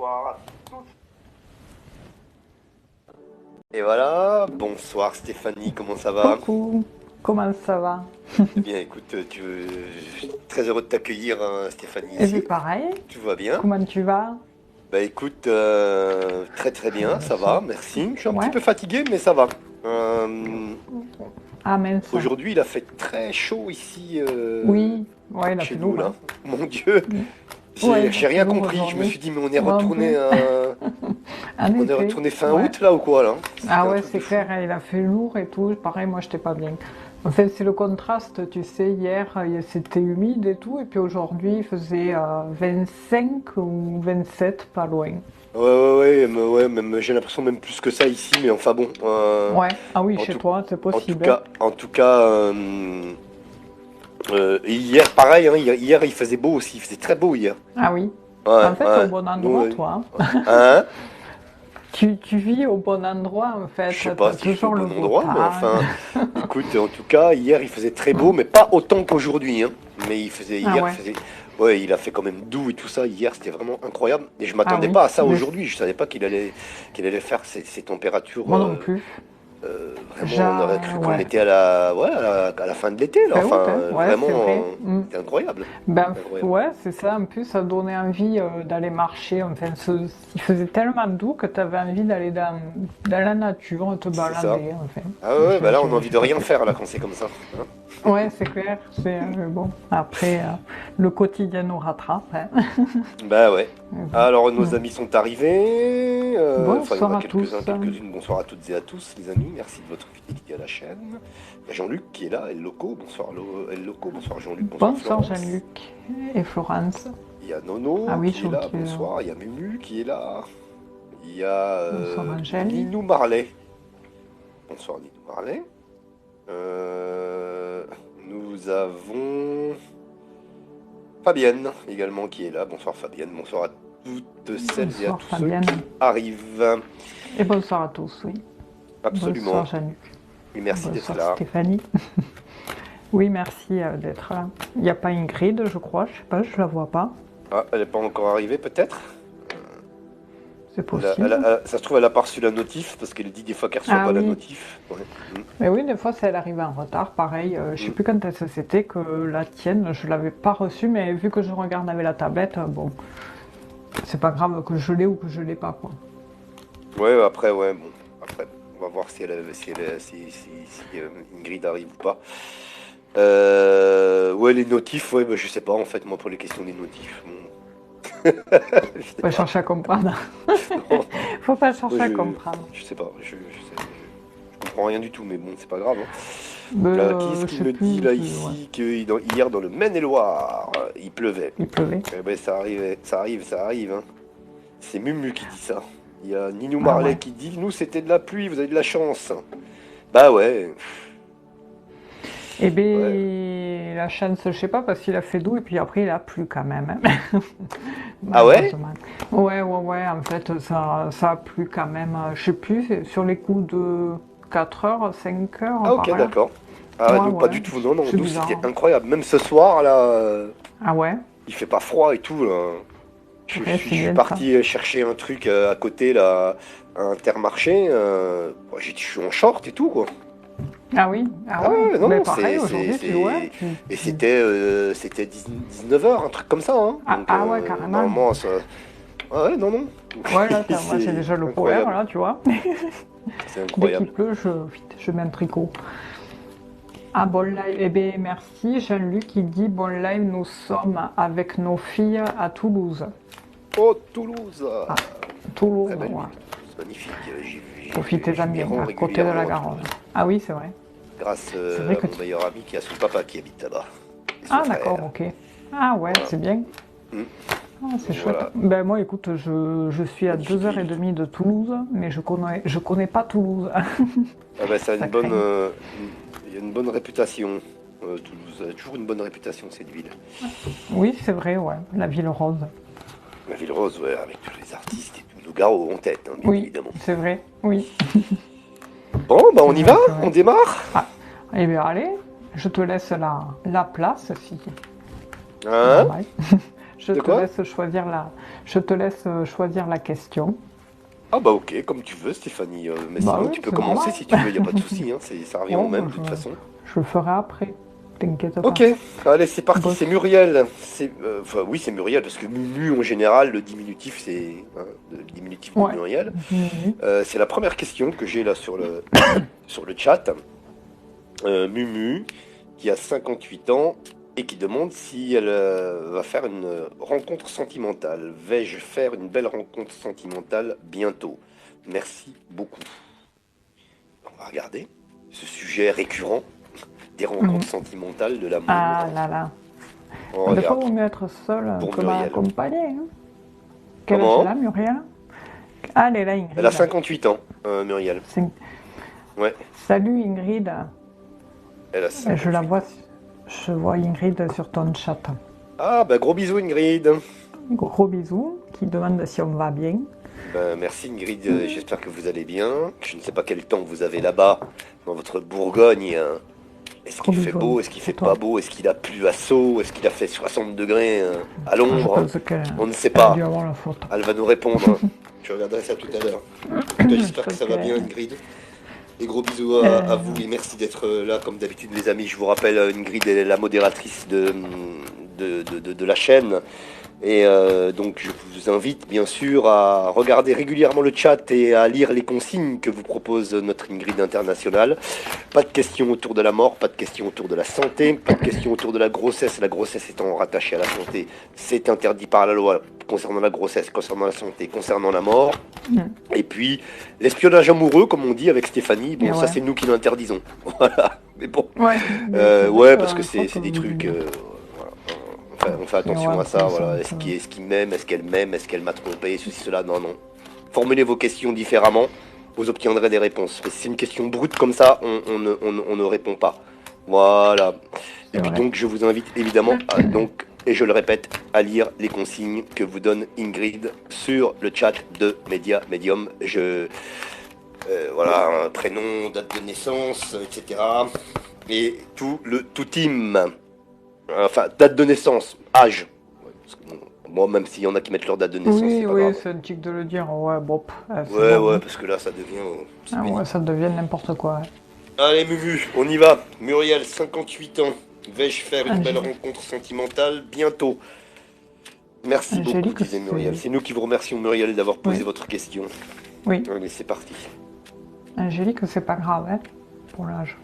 bonsoir à tous. Et voilà, bonsoir Stéphanie, comment ça va? Coucou, comment ça va? Eh bien écoute, je suis très heureux de t'accueillir Stéphanie Et puis ici. pareil, Tout va bien? comment tu vas? Bah écoute, très très bien, Je ça va, sens. merci. Je suis un petit Ouais? peu fatigué, mais ça va. Euh, Ah mince. Aujourd'hui il a fait très chaud ici Oui, ouais, il a chez fait nous lourd, là. hein. Mon Dieu, Mm. Ouais, il a j'ai fait rien lourd compris. Je me aujourd'hui. suis dit mais Moi non plus. En on est effet, retourné fin ouais. août là ou quoi là? C'était Ah un ouais, truc de c'est fou. clair, hein, il a fait lourd et tout. Pareil, moi, j'étais pas bien. En fait, c'est le contraste, tu sais, hier, c'était humide et tout, et puis aujourd'hui, il faisait 25 ou 27, pas loin. Ouais, même, j'ai l'impression même plus que ça ici, mais enfin bon. Ouais, ah oui, En chez tout, toi, c'est en tout possible, hein. cas, en tout cas, hier, pareil, hein, hier, il faisait beau aussi, il faisait très beau hier. Ah oui. Ouais, En fait, t'es au ouais. bon Nous, endroit, toi, hein. hein? Tu vis au bon endroit en Je fait, sais pas t'as si je suis au toujours le bon beau endroit, mais temps. enfin, écoute, en tout cas, hier, il faisait très beau, mais pas autant qu'aujourd'hui, hein. Mais Ah hier, il ouais, faisait, ouais, il a fait quand même doux et tout ça. Hier, c'était vraiment incroyable. Et je ah m'attendais oui, pas à ça mais aujourd'hui. Je savais pas qu'il allait faire ces températures. moi non plus. Vraiment, on aurait cru qu'on Ouais, était à la, ouais, à la fin de l'été, là. fin août, Enfin, hein, ouais, c'est vraiment, vrai. Mm. c'était incroyable. Ben C'était incroyable. ouais, c'est ça, en plus ça donnait envie d'aller marcher, enfin, il faisait tellement doux que t'avais envie d'aller dans la nature, te C'est ça. balader, enfin. Ah ouais, bah là, on a envie J'ai de pas rien fait. faire, là, quand c'est comme ça, hein. Ouais, c'est clair, bon, après, le quotidien nous rattrape, hein. Bah ouais. Mais bon. Alors, nos Mm. amis sont arrivés. Enfin, il y en Bonsoir a à quelques-uns, tous. quelques-unes. Bonsoir à toutes et à tous, les amis. Merci de votre fidélité à la chaîne. Il y a Jean-Luc qui est là, El Loco. Bonsoir, El Loco. Bonsoir, Jean-Luc. Bonsoir, Bonsoir Florence. Jean-Luc et Florence. Il y a Ah Nono oui, qui est je là. vois que... Bonsoir. Il y a Mumu qui est là. Il y a Bonsoir Angèle. Ninou Marley. Bonsoir, Ninou Marley. Euh, Nous avons Fabienne également qui est là. Bonsoir Fabienne. Bonsoir à toutes celles et à Bonsoir tous ceux Fabienne. qui arrivent. Et bonsoir à tous, oui. Absolument. Bonsoir Jean-Luc. Et merci d'être Bonsoir là. Stéphanie. Oui, merci d'être là. Il n'y a pas Ingrid, je crois. Je sais pas, je la vois pas. Ah, elle n'est pas encore arrivée peut-être. C'est possible. Ça se trouve, elle a pas reçu la notif parce qu'elle dit des fois qu'elle reçoit Ah pas la oui. notif. Ouais. Mais oui, des fois, ça elle arrive en retard. Pareil, je sais Mm. plus quand est-ce que c'était que la tienne, je l'avais pas reçue, mais vu que je regarde avec la tablette, bon, c'est pas grave que je l'ai ou que je l'ai pas, quoi. Ouais, après, ouais, bon. Après, on va voir si Ingrid arrive ou pas. Ouais, les notifs, ouais, bah, je sais pas en fait, moi, pour les questions des notifs. Bon. Je sais Faut pas pas. chercher à comprendre. Non, Faut pas moi, chercher à comprendre. je sais pas. Je comprends rien du tout, mais bon, c'est pas grave, hein. Mais Qui est-ce je qui sais me dit plus, là ouais. ici que hier dans le Maine-et-Loire, il pleuvait? Il pleuvait. Eh ben ça arrive, hein. C'est Mumu qui dit ça. Il y a Ninou Ah Marley ouais. qui dit nous c'était de la pluie, vous avez de la chance. Bah ouais, Eh ouais. bien, la chance, je sais pas, parce qu'il a fait doux et puis après il a plu quand même, hein. Ah ouais? Malheureusement. Ouais, en fait, ça a plu quand même, je sais plus, c'est sur les coups de 4 heures, 5 heures Ah ok par là. d'accord. Ah Ouais, nous pas ouais, du tout, non non, c'est nous bizarre, c'était hein. incroyable. Même ce soir là, Ah ouais? il fait pas froid et tout là. Ouais, c'est Je suis bien ça. parti chercher un truc à côté là, à Intermarché. Bon, je suis en short et tout quoi. Ah oui? Ah Ah ouais? ouais, non, Mais non, pareil, aujourd'hui, et c'était 19 heures un truc comme ça, hein. Ah, Donc, ah ouais, carrément. normalement, ça. Ah ouais, non, non. Ouais, là, moi j'ai C'est déjà le power, incroyable. là, tu vois. C'est Dès qu'il incroyable. pleut, vite, je mets un tricot. Ah, bon live. Eh bien, merci. Jean-Luc qui dit bon live, nous sommes avec nos filles à Toulouse. Oh, Toulouse! Ah, Toulouse, Très belle ouais. ville, Toulouse, magnifique. Profitez-en Je m'y bien, rends à côté de la régulièrement à Garonne. Toulouse, Ah oui, c'est vrai. grâce C'est vrai à que mon tu... meilleur ami qui a son papa qui habite là-bas, et son Ah, d'accord, frère. ok. Ah ouais, Voilà. c'est bien. Mm. Ah, c'est chouette. Voilà. Ben moi, écoute, je suis à Magnifique ville. 2h30 de Toulouse, mais je connais pas Toulouse. Ah bah, ça a Ça craint. il y a une bonne réputation, Toulouse. Elle a toujours une bonne réputation, cette ville. Oui, c'est vrai, ouais. La ville rose. La ville rose, ouais, avec tous les artistes et tout. Nougaro en tête, hein, bien Oui, évidemment. c'est vrai, oui. Bon, bah C'est on y vrai, va, c'est on vrai. démarre. Ah, eh bien allez, je te laisse la place si. Hein? Normal. Je De te quoi? laisse choisir je te laisse choisir la question. Ah bah ok, comme tu veux Stéphanie. Mais Bah sinon oui, tu peux c'est commencer normal. si tu veux, il n'y a pas de souci, hein, ça revient au Bon, même de toute façon. je le ferai après. T'inquiète pas. Ok, allez c'est parti, Boss. c'est Muriel. Enfin oui c'est Muriel, parce que Mumu en général, le diminutif c'est le diminutif de Ouais. Muriel. Mhm. C'est la première question que j'ai là sur sur le chat. Mumu, qui a 58 ans et qui demande si elle va faire une rencontre sentimentale. Vais-je faire une belle rencontre sentimentale bientôt? Merci beaucoup. On va regarder ce sujet récurrent des rencontres Mhm. sentimentales, de l'amour. Ah là là. On Des fois, regarde il vaut mieux être seul pour que mal Muriel. accompagné. Hein. Quel âge elle Comment? a, Muriel? Ah, elle est là, Elle a Ingrid. 58 ans, Muriel. C'est- Ouais, Salut, Ingrid. elle a Je la 58 vois, ans. je vois Ingrid sur ton chat. Ah, bah gros bisous Ingrid. Gros bisous, qui demande si on va bien. Ben, merci Ingrid, j'espère que vous allez bien. Je ne sais pas quel temps vous avez là-bas, dans votre Bourgogne, hein. Est-ce Gros qu'il fait bisous beau? Est-ce qu'il fait pour pas toi. beau? Est-ce qu'il a plu à Sceaux? Est-ce qu'il a fait 60 degrés à Je Londres? pense qu'elle On ne sait elle a pas. dû avoir la faute. Elle va nous répondre, hein. Je regarderai ça tout à l'heure. En tout cas, Je j'espère que pense ça va bien qu'elle... Ingrid. Et gros bisous à euh, vous et merci d'être là comme d'habitude les amis. Je vous rappelle, Ingrid est la modératrice de la chaîne. Et donc je vous invite bien sûr à regarder régulièrement le chat et à lire les consignes que vous propose notre Ingrid International. Pas de questions autour de la mort, pas de questions autour de la santé, pas de questions autour de la grossesse étant rattachée à la santé, c'est interdit par la loi concernant la grossesse, concernant la santé, concernant la mort. Et puis l'espionnage amoureux, comme on dit avec Stéphanie, et bon ça ouais. c'est nous qui l'interdisons. Voilà, mais bon, Ouais, mais c'est vrai ouais que parce que je crois que... c'est des trucs... voilà. On fait Et ouais, attention en à ça, plus, voilà. Est-ce qu'il m'aime, est-ce qu'elle m'aime, est-ce qu'elle m'a trompé, ceci, cela, non, non. Formulez vos questions différemment, vous obtiendrez des réponses. Mais si c'est une question brute comme ça, on ne répond pas. Voilà. Et c'est puis vrai. donc, je vous invite évidemment, donc, et je le répète, à lire les consignes que vous donne Ingrid sur le chat de Média Medium. Voilà, un prénom, date de naissance, etc. Et tout team. Enfin, date de naissance, âge. Ouais, parce que, bon, moi, même s'il y en a qui mettent leur date de naissance, c'est Oui, pas oui, grave. c'est antique de le dire. Ouais, bon, c'est Ouais, bon. ouais, Hein. parce que là, ça devient... c'est Ah ouais, pénible. ça devient n'importe quoi. Hein. Allez, Mumu, on y va. Muriel, 58 ans. Vais-je faire une belle Angélique, rencontre sentimentale bientôt? Merci beaucoup, Angélique, disait Muriel. c'est... C'est nous qui vous remercions, Muriel, d'avoir posé Oui, votre question. oui. Allez, c'est parti. Angélique, c'est pas grave, hein, pour l'âge.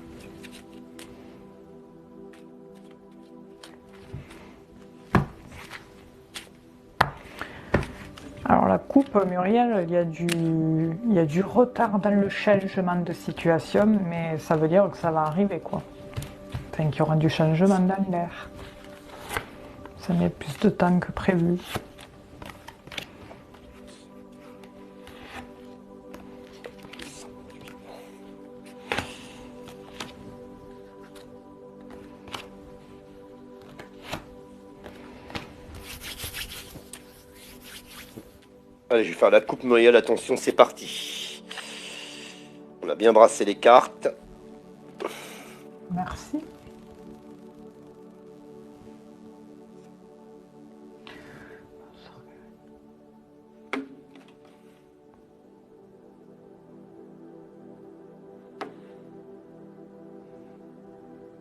Alors la coupe, Muriel, il y a du retard dans le changement de situation, mais ça veut dire que ça va arriver, quoi. Enfin, qu'il y aura du changement dans l'air. Ça met plus de temps que prévu. Allez, je vais faire la coupe, Muriel. Attention, c'est parti. On a bien brassé les cartes. Merci.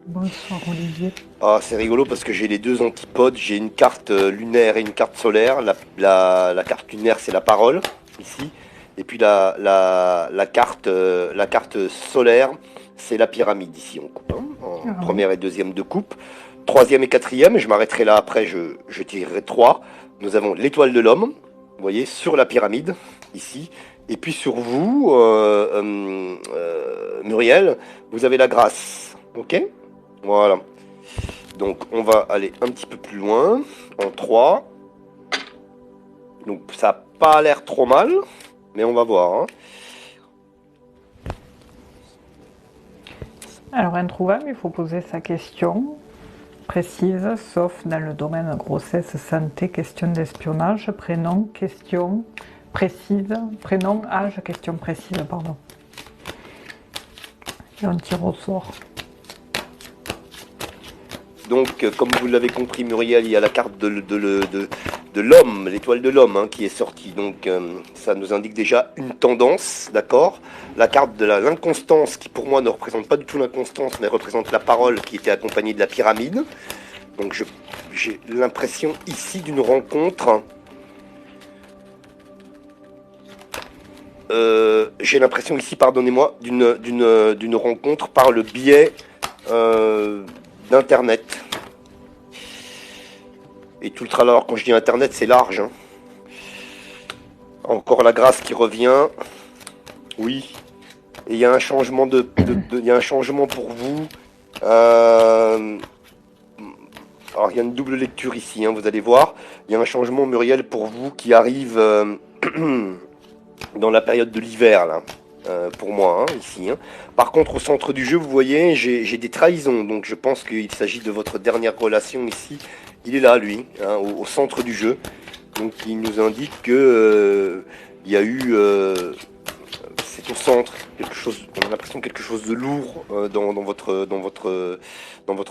Bonsoir Olivier. Ah, c'est rigolo parce que j'ai les deux antipodes. J'ai une carte lunaire et une carte solaire. La carte lunaire, c'est la parole, ici. Et puis la carte solaire, c'est la pyramide, ici, en coupe. Hein, en Ah oui. première et deuxième de coupe. Troisième et quatrième, je m'arrêterai là après, je tirerai trois. Nous avons l'étoile de l'homme, vous voyez, sur la pyramide, ici. Et puis sur vous, Muriel, vous avez la grâce. Ok? Voilà. Donc on va aller un petit peu plus loin, en 3. Donc ça n'a pas l'air trop mal, mais on va voir. Hein. Alors introuvable, il faut poser sa question précise, sauf dans le domaine grossesse, santé, question d'espionnage, prénom, question précise, prénom, âge, question précise, pardon. Et on tire au sort. Donc comme vous l'avez compris Muriel, il y a la carte de l'homme, l'étoile de l'homme qui est sortie. Donc ça nous indique déjà une tendance, d'accord. La carte de l'inconstance qui pour moi ne représente pas du tout l'inconstance, mais représente la parole qui était accompagnée de la pyramide. Donc j'ai l'impression ici d'une rencontre. J'ai l'impression ici, pardonnez-moi, d'une rencontre par le biais d'Internet. Et tout le tralala, quand je dis Internet, c'est large. Encore la grâce qui revient. Oui. Et il y a un changement il y a un changement pour vous. Alors il y a une double lecture ici, vous allez voir. Il y a un changement, Muriel, pour vous qui arrive dans la période de l'hiver, là. Pour moi, ici. Par contre, au centre du jeu, vous voyez, j'ai des trahisons. Donc je pense qu'il s'agit de votre dernière relation ici. Il est là, lui, au centre du jeu. Donc il nous indique que il y a eu... c'est au centre, quelque chose, on a l'impression quelque chose de lourd dans votre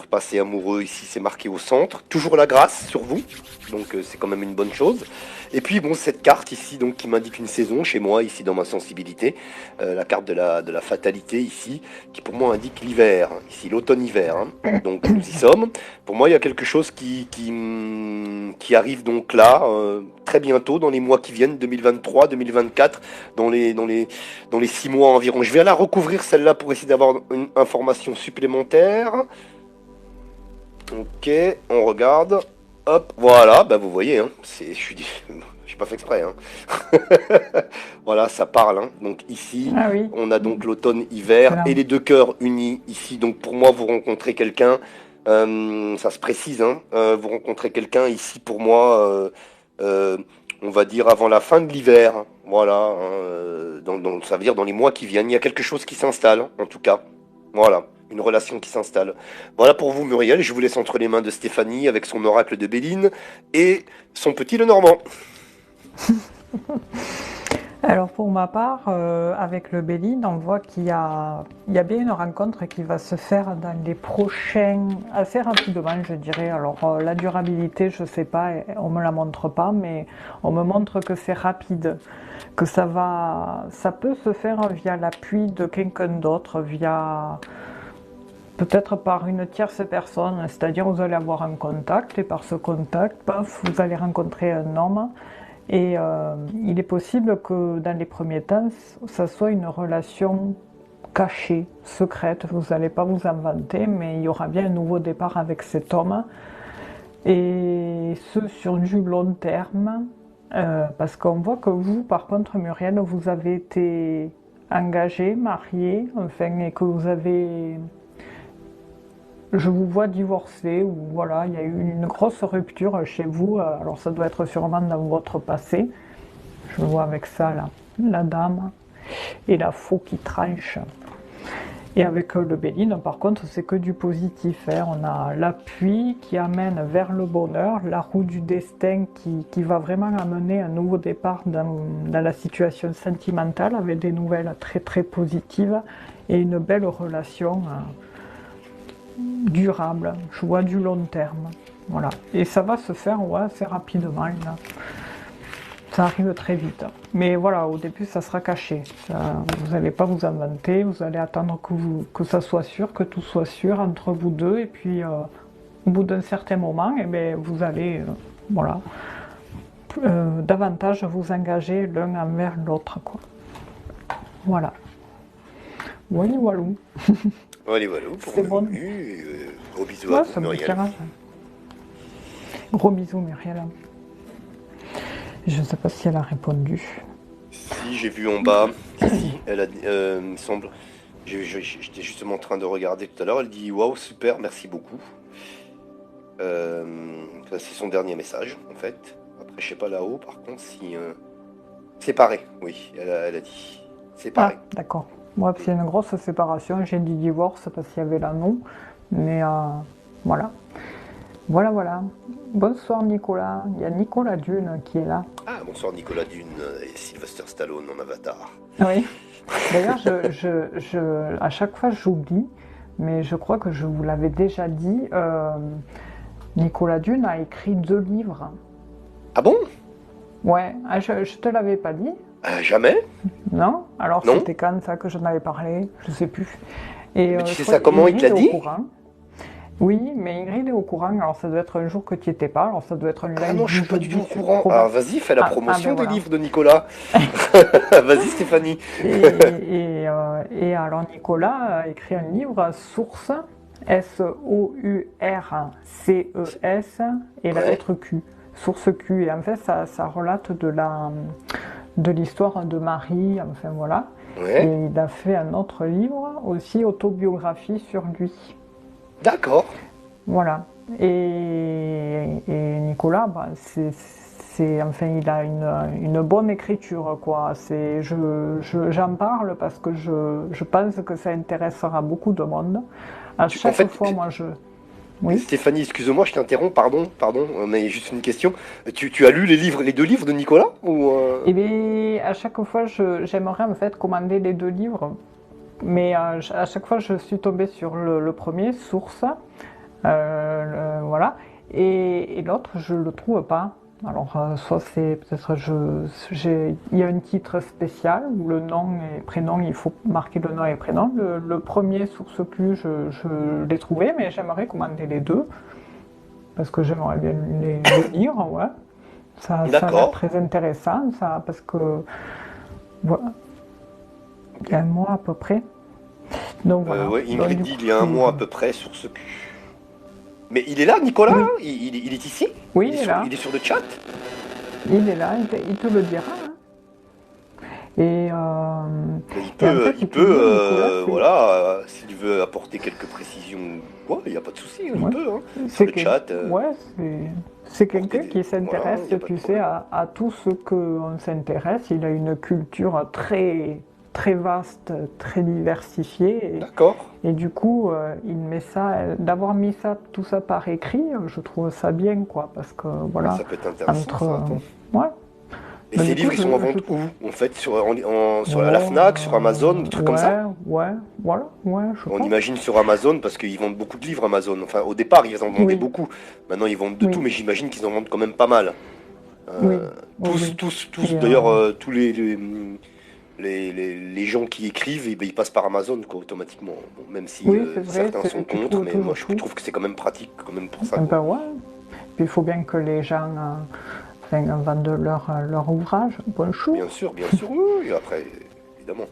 passé amoureux. Ici, c'est marqué au centre. Toujours la grâce sur vous, donc c'est quand même une bonne chose. Et puis bon, cette carte ici, donc qui m'indique une saison chez moi, ici dans ma sensibilité, la carte de la fatalité ici, qui pour moi indique l'hiver, ici l'automne-hiver. Donc nous y sommes. Pour moi, il y a quelque chose qui arrive donc là, très bientôt, dans les mois qui viennent, 2023, 2024, dans les 6 mois environ. Je vais la recouvrir celle-là pour essayer d'avoir une information supplémentaire. Ok, on regarde. Hop, voilà, bah vous voyez, j'ai pas fait exprès. Voilà, ça parle. Donc ici, oui. on a donc l'automne-hiver et les deux cœurs unis ici. Donc pour moi, vous rencontrez quelqu'un, ça se précise, vous rencontrez quelqu'un ici pour moi, on va dire avant la fin de l'hiver. Voilà, ça veut dire dans les mois qui viennent, il y a quelque chose qui s'installe, en tout cas. Voilà. Une relation qui s'installe. Voilà pour vous, Muriel. Je vous laisse entre les mains de Stéphanie avec son oracle de Béline et son petit Lenormand. Alors pour ma part, avec le Béline, on voit qu'il y a bien une rencontre qui va se faire dans les prochains, assez rapidement je dirais. Alors la durabilité, je sais pas, on me la montre pas, mais on me montre que c'est rapide, que ça peut se faire via l'appui de quelqu'un d'autre, via... Peut-être par une tierce personne, c'est-à-dire vous allez avoir un contact et par ce contact, paf, vous allez rencontrer un homme et il est possible que dans les premiers temps, ça soit une relation cachée, secrète, vous n'allez pas vous inventer, mais il y aura bien un nouveau départ avec cet homme et ce sur du long terme, parce qu'on voit que vous, par contre, Muriel, vous avez été engagé, marié, enfin, et que vous avez... Je vous vois divorcer, ou voilà, il y a eu une grosse rupture chez vous, alors ça doit être sûrement dans votre passé. Je vois avec ça là, la dame et la faux qui tranche. Et avec le Béline, par contre, c'est que du positif. On a l'appui qui amène vers le bonheur, la roue du destin qui va vraiment amener un nouveau départ dans la situation sentimentale avec des nouvelles très très positives et une belle relation durable, je vois du long terme, voilà. Et ça va se faire assez rapidement, là. Ça arrive très vite. Mais voilà, au début, ça sera caché. Vous n'allez pas vous inventer, vous allez attendre que ça soit sûr, que tout soit sûr entre vous deux, et puis au bout d'un certain moment, vous allez, voilà, davantage vous engager l'un envers l'autre, quoi. Voilà. Wally walou. Allez, voilà, pour C'est bon. Gros bisous à vous, Muriel. Gros bisous, Muriel. Je ne sais pas si elle a répondu. Si, j'ai vu en bas. Si, elle a, il me semble. J'étais justement en train de regarder tout à l'heure. Elle dit waouh, super, merci beaucoup. C'est son dernier message, en fait. Après, je sais pas là-haut, par contre, si. Séparé, oui, elle a dit. Séparé. Ah, d'accord. Moi, c'est une grosse séparation. J'ai dit divorce parce qu'il y avait l'anneau. Mais voilà. Voilà. Bonsoir Nicolas. Il y a Nicolas Dune qui est là. Ah, bonsoir Nicolas Dune et Sylvester Stallone en avatar. Oui. D'ailleurs, à chaque fois, j'oublie. Mais je crois que je vous l'avais déjà dit. Nicolas Dune a écrit 2 livres. Ah bon? Ouais, ah, je te l'avais pas dit, Jamais? non? Alors Non? c'était quand ça que j'en avais parlé? Je sais plus. Et Mais tu je sais crois ça comment? Il te Ingrid l'a est au dit? courant. Oui, mais Ingrid est au courant, alors ça doit être un jour que tu n'y étais pas, alors ça doit être un Ah non, je lundi ou suis pas du tout jeudi, au courant. probable. Alors vas-y, fais la Ah ben promotion des voilà. livres de Nicolas. Vas-y, Stéphanie. Et alors Nicolas a écrit un livre, Source, Sources, et la Ouais, lettre Q, Source Q. Et en fait, ça relate de l'histoire de Marie, enfin voilà. ouais, Et il a fait un autre livre, aussi autobiographie sur lui. d'accord. Voilà. Et Nicolas, bah, enfin, il a une bonne écriture, quoi. J'en parle parce que je pense que ça intéressera beaucoup de monde. À En chaque fait, fois, oui. Stéphanie, excuse-moi, je t'interromps, pardon, mais juste une question. Tu as lu les deux livres de Nicolas ou Et bien, à chaque fois, j'aimerais en fait commander les deux livres, mais à chaque fois, je suis tombée sur le premier, Source, voilà, et l'autre, je le trouve pas. Alors, soit c'est peut-être il y a un titre spécial où le nom et prénom, il faut marquer le nom et prénom. Le premier, Source Q, je l'ai trouvé, mais j'aimerais commander les deux parce que j'aimerais bien les lire, ouais. Ça a l'air d'accord. très intéressant, ça, parce que voilà, il y a un mois à peu près. Donc voilà. Ouais, Donc, Ingrid du dit coup, il y a un mois à peu près sur ce cul. Mais il est là, Nicolas? oui, Il est ici? oui, il est Il là. est sur le chat? Il est là, il te le dira, hein. Et, Mais et en fait, il si tu veux, peut, Nicolas, voilà, s'il veut apporter quelques précisions ou quoi, il n'y a pas de souci, hein, il ouais, peut, hein. Sur c'est le quel- chat, ouais, c'est apporter quelqu'un des... qui Voilà, s'intéresse, il n'y a pas de tu sais, problème. à tout ce qu'on s'intéresse. Il a une culture très, très vaste, très diversifiée. D'accord. Et du coup, il met ça, d'avoir mis ça, tout ça par écrit, je trouve ça bien, quoi, parce que Ah, voilà, ça peut être intéressant, entre, ça, attends. ouais. Et Ben, ces du coup, livres, ils sont en je vente où? trouve, En fait, sur la oh, Fnac, sur Amazon, des trucs comme ça? ouais, ouais, voilà, ouais, je On pense. imagine sur Amazon, parce qu'ils vendent beaucoup de livres, Amazon. Enfin, au départ, ils en vendaient Oui, beaucoup. Maintenant, ils vendent de tout, oui, mais j'imagine qu'ils en vendent quand même pas mal. oui, oui, Tous, oui. tous, tous, Et, d'ailleurs, tous les gens qui écrivent, eh ben, ils passent par Amazon, quoi, automatiquement. Bon, même si oui, c'est vrai, certains sont tu contre, trouves mais moi, toujours je tout. trouve que c'est quand même pratique, quand même pour ça, Eh quoi. ben ouais. Puis il faut bien que les gens enfin, vendent leur ouvrage. Bon chou. Bien sûr, oui, oui, après, évidemment.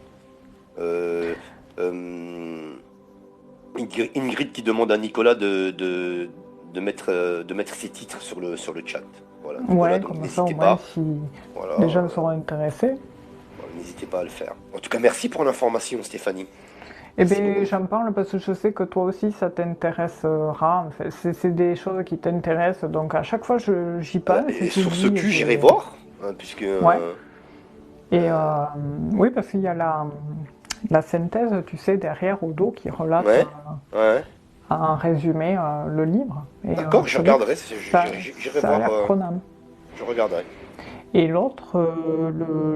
Euh, euh, Ingrid qui demande à Nicolas de mettre ses titres sur le chat. Voilà, Nicolas, Ouais, donc comme ça au n'hésitez moins pas. si Voilà, les gens seront intéressés. voilà, n'hésitez pas à le faire. En tout cas, merci pour l'information, Stéphanie. Eh Merci bien, beaucoup. j'en parle parce que je sais que toi aussi ça t'intéressera. En fait, c'est des choses qui t'intéressent, donc à chaque fois j'y pense et Et tu sur ce dis, cul, j'irai voir, hein, puisque ouais. Et euh, oui, parce qu'il y a la synthèse, tu sais, derrière au dos qui relate ouais, ouais. en résumé le livre. Et D'accord, je c'est vrai que regarderai, j'irai ça a voir, l'air prenant. je regarderai. Et l'autre,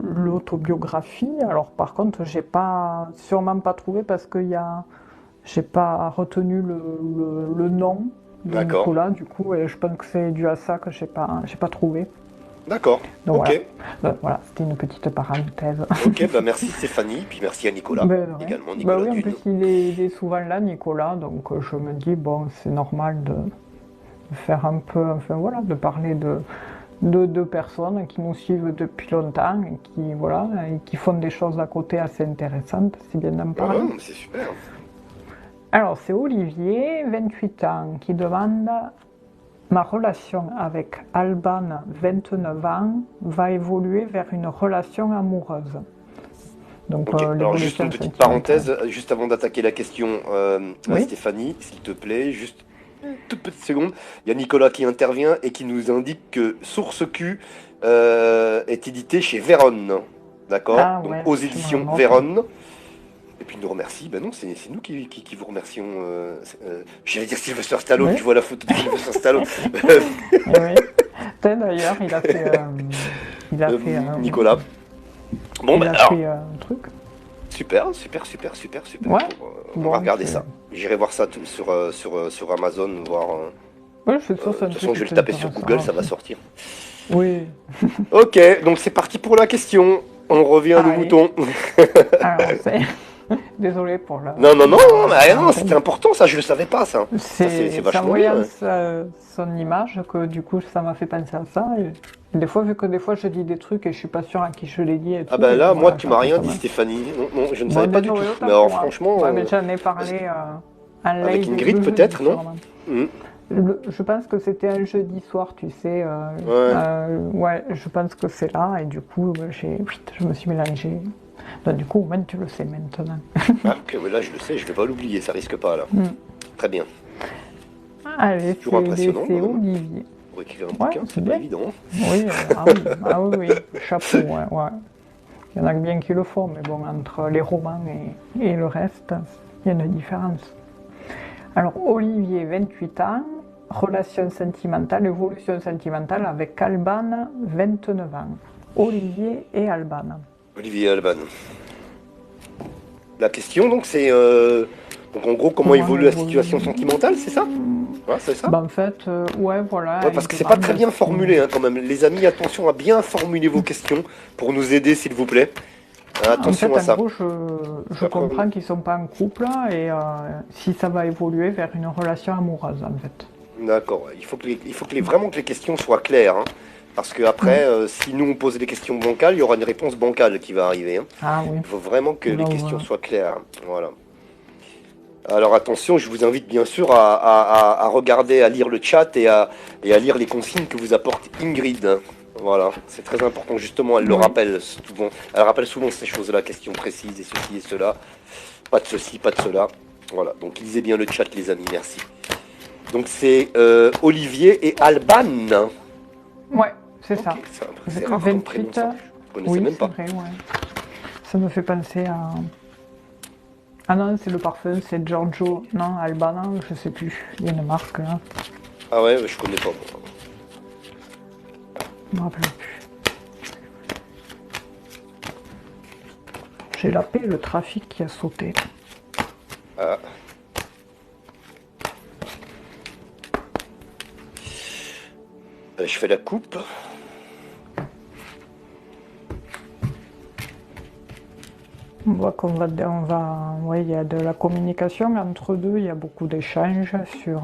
l'autobiographie, alors par contre, j'ai pas, sûrement pas trouvé parce j'ai pas retenu le nom de D'accord, Nicolas, du coup, et je pense que c'est dû à ça que j'ai pas trouvé. d'accord, Donc ok. voilà. Voilà, c'était une petite parenthèse. Ok, bah merci Stéphanie, puis merci à Nicolas, Ben, ouais. également, Ben Nicolas oui, en plus, Dune. il est souvent là, Nicolas, donc je me dis, bon, c'est normal de faire un peu, enfin voilà, de parler de personnes qui nous suivent depuis longtemps et qui, voilà, et qui font des choses à côté assez intéressantes, c'est bien d'en Ah parler. non, mais c'est super. Alors, c'est Olivier, 28 ans, qui demande: ma relation avec Alban, 29 ans, va évoluer vers une relation amoureuse. Donc, Ok, alors juste une l'évolution petite sentimentale. parenthèse, juste avant d'attaquer la question, Oui? Stéphanie, s'il te plaît, juste une toute petite seconde. Il y a Nicolas qui intervient et qui nous indique que Source Q est édité chez Véronne. D'accord? Ah Donc ouais, aux je me le éditions note. Véronne. Et puis il nous remercie. Ben non, c'est nous qui vous remercions. J'allais dire Sylvester Stallone, Oui, je vois la photo de Sylvester Stallone. et oui. D'ailleurs, Nicolas. Bon, il ben a alors, fait un truc. super. Ouais. Bon, on va Bon, regarder ça. J'irai voir ça sur Amazon, voir. ouais, je suis sûr que c'est De un toute truc façon, je qui vais le taper sur t'intéressera Google, ça va aussi. sortir. Oui. Ok, donc c'est parti pour la question. On revient à nos Allez. moutons. Alors, c'est... Désolé pour la... Non, non, non, mais non, c'était l'antenne. important, ça, je le savais pas, ça. C'est C'est en vachement bien. voyant Ouais. son image que du coup ça m'a fait penser à ça. Et des fois, vu que des fois je dis des trucs et je suis pas sûre à qui je les dis et Ah tout, ben et là, moi, voilà, tu j'ai m'as appris rien ça dit, mal. Stéphanie. Non, non, je ne Bon, savais pas du tout. désolé, Mais autant alors, pour moi. franchement, Ouais, mais j'en ai parlé en avec live Ingrid, le jeudi peut-être, non? sûrement. Hmm. Je pense que c'était un jeudi soir, tu sais. Ouais. Ouais, je pense que c'est là, et du coup, je me suis mélangée. Donc, du coup, même tu le sais maintenant. Ah, ok, ouais, là, je le sais, je vais pas l'oublier, ça risque pas, là. Mm. Très bien. Allez, C'est toujours impressionnant, c'est quand même. Olivier. Pour écrire un Ouais, bouquin, c'est c'est pas bien. évident. Oui, ah oui, chapeau, ouais, ouais. Il y en a bien qui le font, mais bon, entre les romans et le reste, il y a une différence. Alors, Olivier, 28 ans, relation sentimentale, évolution sentimentale avec Alban, 29 ans. Olivier et Alban. Olivier Alban. La question, donc, c'est... donc, en gros, comment Comment évolue la situation évolue. sentimentale, c'est ça? Ouais, c'est ça? Ben, en fait, ouais, voilà, Ouais, il parce que c'est pas très demande bien si... formulé, hein, quand même. Les amis, attention à bien formuler vos questions pour nous aider, s'il vous plaît. En Attention fait, à en ça. gros, Parce je qu'après, comprends qu'ils sont pas en couple et si ça va évoluer vers une relation amoureuse, en fait. d'accord. Il faut vraiment que les questions soient claires, hein. Parce que après, Mm. si nous on pose des questions bancales, il y aura une réponse bancale qui va arriver, hein. Ah oui, Il faut vraiment que les là, questions soient claires. Voilà. Alors attention, je vous invite bien sûr à regarder, à lire le chat et à lire les consignes que vous apporte Ingrid, hein. Voilà, c'est très important justement, elle le oui. rappelle souvent. Elle rappelle souvent ces choses-là, questions précises et ceci et cela. Pas de ceci, pas de cela. Voilà, donc lisez bien le chat les amis, merci. Donc c'est Olivier et Alban. Ouais, c'est Ok, ça. c'est rare comme prénom 28, ça. Je connaissais oui, même c'est pas. vrai, ouais. Ça me fait penser à... Ah non, c'est le parfum, c'est Giorgio. Non, Albana, je sais plus. Il y a une marque là, Ah ouais, je connais pas moi. je me rappelle plus. J'ai la paix, le trafic qui a sauté. Ah. Je fais la coupe. On voit ouais, il y a de la communication entre deux, il y a beaucoup d'échanges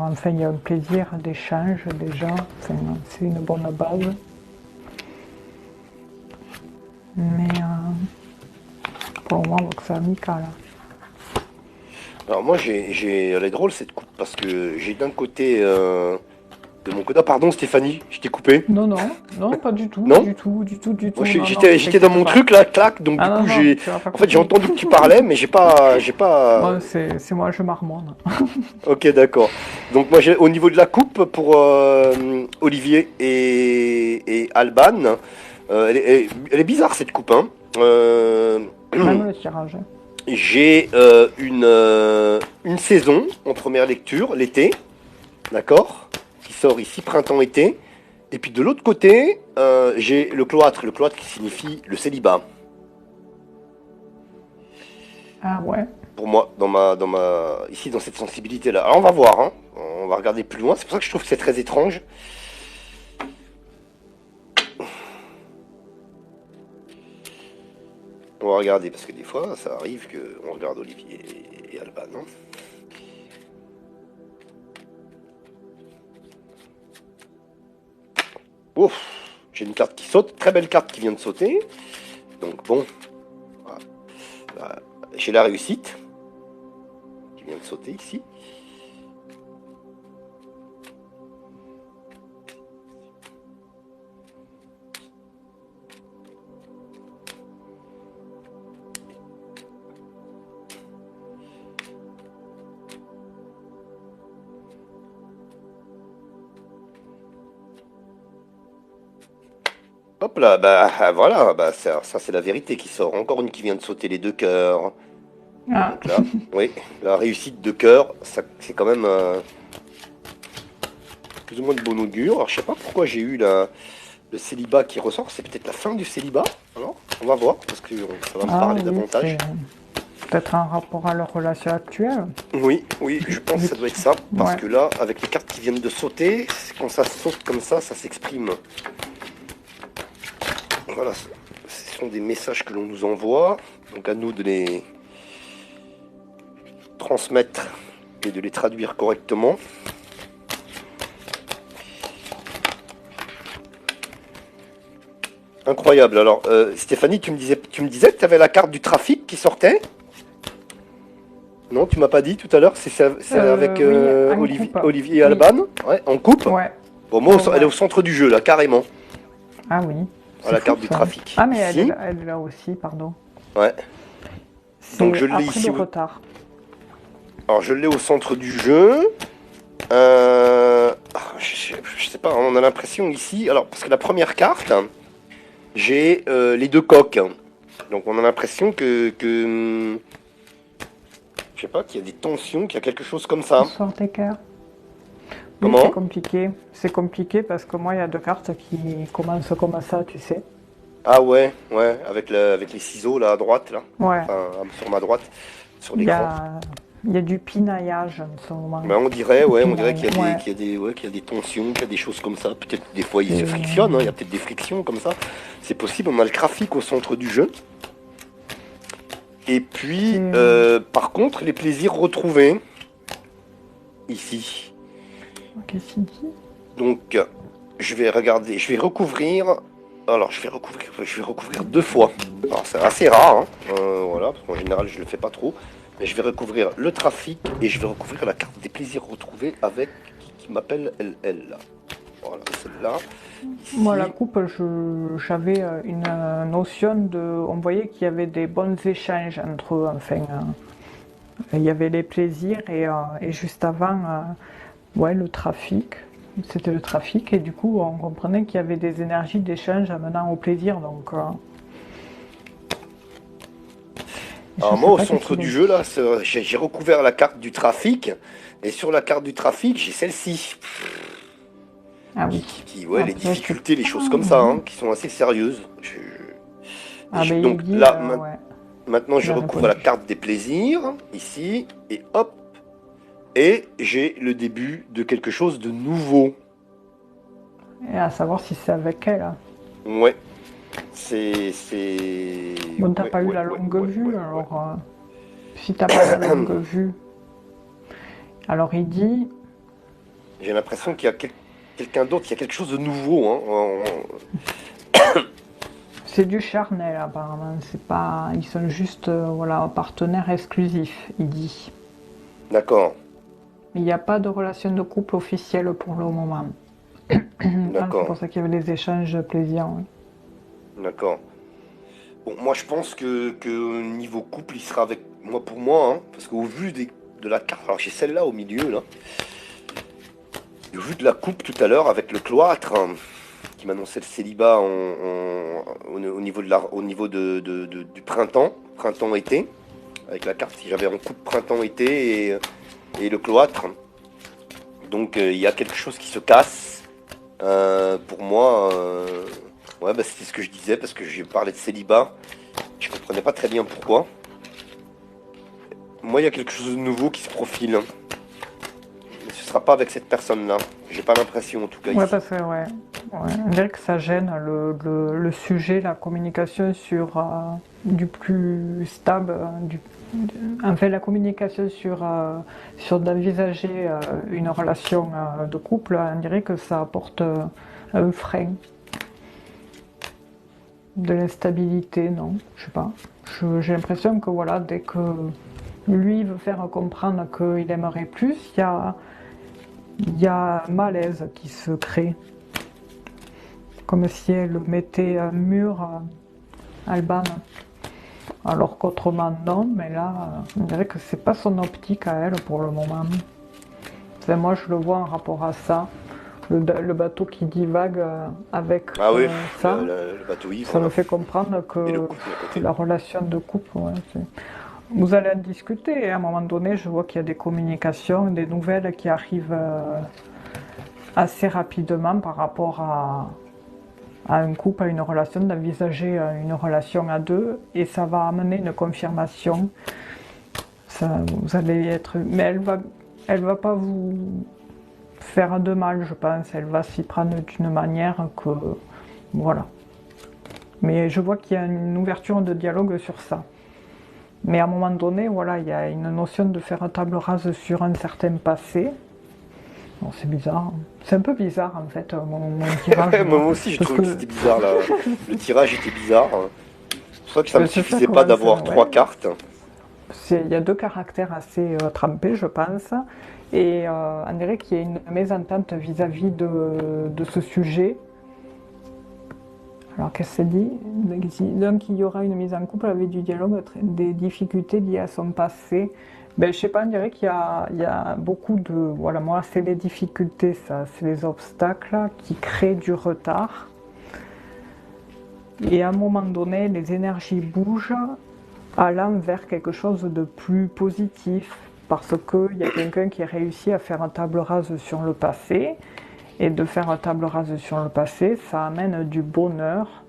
enfin, il y a un plaisir d'échange déjà, enfin, c'est une bonne base. Mais pour le moment, on voit que c'est amical. Alors moi elle est drôle cette coupe parce que j'ai d'un côté de mon côté. Ah pardon Stéphanie, je t'ai coupé. Non, non, non, pas du tout, Non? du tout, du tout, du Moi tout, non, non, j'étais dans t'inquiète mon pas. truc là, clac, donc Ah du non, coup non, tu vas pas en fait j'ai couper. entendu que tu parlais, mais j'ai pas. Bon, c'est moi, je marmonne. Ok d'accord. Donc moi j'ai au niveau de la coupe pour Olivier et Alban, elle est bizarre cette coupe, hein. Même le tirage. J'ai une saison en première lecture, l'été, d'accord, qui sort ici, printemps-été. Et puis de l'autre côté, j'ai le cloître qui signifie le célibat. Ah ouais. Pour moi, ici dans cette sensibilité-là. Alors on va voir, hein. On va regarder plus loin. C'est pour ça que je trouve que c'est très étrange. On va regarder parce que des fois, ça arrive qu'on regarde Olivier et Alban, hein. Ouf, j'ai une carte qui saute, très belle carte qui vient de sauter. Donc bon, voilà. J'ai la réussite qui vient de sauter ici. Hop là, bah voilà, bah ça c'est la vérité qui sort. Encore une qui vient de sauter, les deux cœurs. Ah, Donc là, oui, la réussite de cœur, c'est quand même plus ou moins de bon augure. Alors je sais pas pourquoi j'ai eu le célibat qui ressort. C'est peut-être la fin du célibat. Alors, on va voir parce que ça va me ah parler oui, davantage. c'est peut-être un rapport à leur relation actuelle. Oui, oui, je pense que ça doit être ça. Parce Ouais. que là, avec les cartes qui viennent de sauter, quand ça saute comme ça s'exprime. Voilà, ce sont des messages que l'on nous envoie, donc à nous de les transmettre et de les traduire correctement. Incroyable. Alors, Stéphanie, tu me disais que tu avais la carte du trafic qui sortait? Non, tu m'as pas dit tout à l'heure. C'est avec Oui, en coupe. Olivier Oui, Alban, ouais, en coupe. ouais, Bon, moi, elle est ouais. au centre du jeu, là, carrément. Ah oui, À c'est la fou carte du ça. trafic. Ah mais Ici, elle est là aussi, pardon. ouais. Donc, je C'est l'ai après ici. le retard. Alors, je l'ai au centre du jeu. Je sais pas, on a l'impression ici. Alors, parce que la première carte, j'ai les deux coques. Donc, on a l'impression je sais pas, qu'il y a des tensions, qu'il y a quelque chose comme ça. Bonsoir Decker. Oui, c'est Comment? compliqué. C'est compliqué parce que moi, il y a deux cartes qui commencent comme ça, tu sais. Ah ouais, ouais, avec les ciseaux là à droite, là. Ouais, Enfin, sur ma droite, sur il y l'écran. a, il y a du pinaillage en ce moment. Ben, on dirait, Du ouais, pinaille, ouais. qu'il y a des tensions, qu'il y a des choses comme ça. Peut-être des fois ils se C'est frictionnent, hein, il y a peut-être des frictions comme ça. C'est possible, on a le graphique au centre du jeu. Et puis, c'est par contre, les plaisirs retrouvés, ici. qu'est-ce qu'il dit? Donc, je vais regarder, je vais recouvrir. Alors, je vais recouvrir deux fois. Alors, c'est assez rare, hein, voilà, parce qu'en général, je le fais pas trop. Mais je vais recouvrir le trafic et je vais recouvrir la carte des plaisirs retrouvés avec qui m'appelle LL. Là. Voilà, celle-là. Moi, la Ici. coupe, j'avais une notion de. On voyait qu'il y avait des bons échanges entre eux. Enfin, il y avait les plaisirs et juste avant, ouais, le trafic. C'était le trafic et du coup, on comprenait qu'il y avait des énergies d'échange amenant au plaisir. Donc, je Alors, moi, sais au pas qu'est-ce centre qu'il a du jeu, dit. là, j'ai recouvert la carte du trafic. Et sur la carte du trafic, j'ai celle-ci. Ah oui. Ouais, les Après, c'est difficultés, les pas. choses comme ça, hein, qui sont assez sérieuses. Ah, ben il Donc dit, là, ouais, maintenant, il je a recouvre la répondu. carte des plaisirs, ici, et hop, et j'ai le début de quelque chose de nouveau. Et à savoir si c'est avec elle, hein. Ouais, Bon, t'as pas eu la longue vue, ouais. alors si t'as pas la longue vue, alors il dit, J'ai l'impression qu'il y a quelqu'un d'autre, il y a quelque chose de nouveau, hein. c'est du charnel apparemment, c'est pas, ils sont juste, voilà, partenaires exclusifs, il dit. D'accord, Il n'y a pas de relation de couple officielle pour le moment. Ah, c'est d'accord, pour ça qu'il y avait les échanges plaisir. Oui. d'accord. Bon, moi, je pense que niveau couple, il sera avec moi pour moi, hein, parce qu'au vu de la carte, alors j'ai celle-là au milieu, là. Au vu de la coupe tout à l'heure avec le cloître, hein, qui m'annonçait le célibat au niveau, au niveau du printemps-été, avec la carte, si j'avais en coupe printemps-été et le cloître. Donc il y a quelque chose qui se casse. Pour moi, ouais, bah, c'était ce que je disais, parce que j'ai parlé de célibat. Je comprenais pas très bien pourquoi. Moi, il y a quelque chose de nouveau qui se profile. Mais ce sera pas avec cette personne-là. J'ai pas l'impression, en tout cas, Ouais, ici. parce que ouais, on dirait que ça gêne le sujet, la communication sur du plus stable, enfin la communication sur d'envisager une relation de couple, on dirait que ça apporte un frein, de l'instabilité, non? Je sais pas. J'ai l'impression que voilà, dès que lui veut faire comprendre qu'il aimerait plus, il y a un malaise qui se crée. Comme si elle mettait un mur Alban. Alors qu'autrement non, mais là, on dirait que c'est pas son optique à elle pour le moment. Enfin, moi je le vois en rapport à ça. Le bateau qui divague avec Ah oui, ça, le bateau ivre, ça me là. fait comprendre Et le que couple à côté. la relation de couple, ouais, vous allez en discuter. À un moment donné, je vois qu'il y a des communications, des nouvelles qui arrivent assez rapidement par rapport à un couple, à une relation, d'envisager une relation à deux, et ça va amener une confirmation. Ça, vous allez être, mais elle va pas vous faire de mal, je pense. Elle va s'y prendre d'une manière que, voilà. Mais je vois qu'il y a une ouverture de dialogue sur ça. Mais à un moment donné, voilà, il y a une notion de faire table rase sur un certain passé. Bon, c'est bizarre. C'est un peu bizarre en fait, mon tirage là. Moi aussi, j'ai Parce trouvé que que c'était bizarre, là. Le tirage était bizarre. C'est pour ça que ça me c'est ça suffisait quand pas même, d'avoir trois ouais. cartes. Il y a deux caractères assez trempés, je pense. Et on dirait qu'il y a une mésentente vis-à-vis de ce sujet. Alors, qu'est-ce que c'est dit? Donc, il y aura une mise en couple avec du dialogue, des difficultés liées à son passé. Ben, je sais pas, on dirait il y a beaucoup de... Voilà, moi, c'est les difficultés, ça, c'est les obstacles qui créent du retard. Et à un moment donné, les énergies bougent, allant vers quelque chose de plus positif. Parce qu'il y a quelqu'un qui a réussi à faire un table rase sur le passé. Et de faire un table rase sur le passé, ça amène du bonheur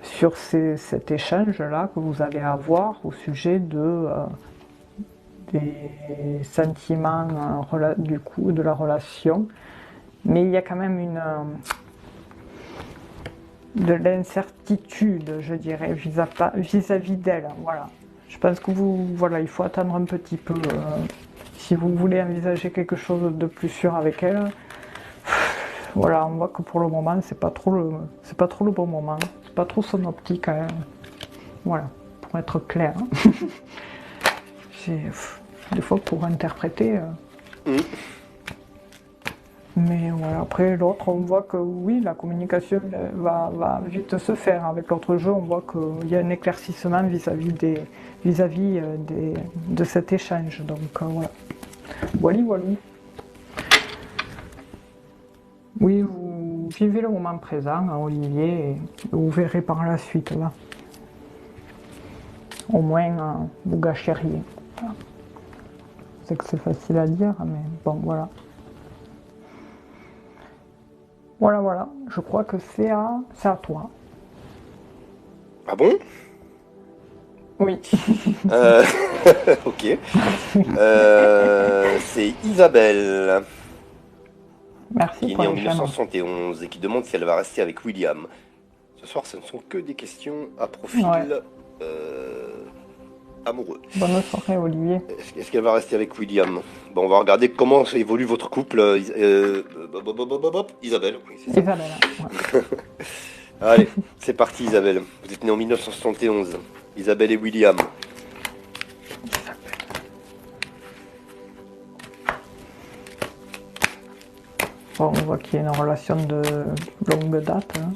sur cet échange-là que vous allez avoir au sujet des sentiments du coup, de la relation. Mais il y a quand même de l'incertitude, je dirais, vis-à-vis d'elle. Voilà. Je pense que voilà, il faut attendre un petit peu. Si vous voulez envisager quelque chose de plus sûr avec elle, voilà, on voit que pour le moment, c'est pas trop le bon moment. C'est pas trop son optique. Voilà, pour être clair. Des fois, pour interpréter. Mais voilà, après l'autre, on voit que oui, la communication va vite se faire. Avec l'autre jeu, on voit qu'il y a un éclaircissement vis-à-vis de cet échange. Donc voilà. Voilà, voilà. Oui, vous vivez le moment présent, hein, Olivier, et vous verrez par la suite, là. Au moins, vous gâchez rien. Voilà. C'est que c'est facile à dire, mais bon, voilà. Voilà, voilà. Je crois que c'est à toi. Ah bon? Oui. Ok. C'est Isabelle, Merci qui est pour née en les chaînes. 1971 et qui demande si elle va rester avec William. Ce soir, ce ne sont que des questions à profil Ouais. amoureux. Bonne soirée, Olivier. Est-ce qu'elle va rester avec William? Bon, on va regarder comment évolue votre couple. Isabelle, oui, c'est ça. Isabelle. Ouais. Allez, c'est parti Isabelle. Vous êtes née en 1971. Isabelle et William. Bon, on voit qu'il y a une relation de longue date. Hein.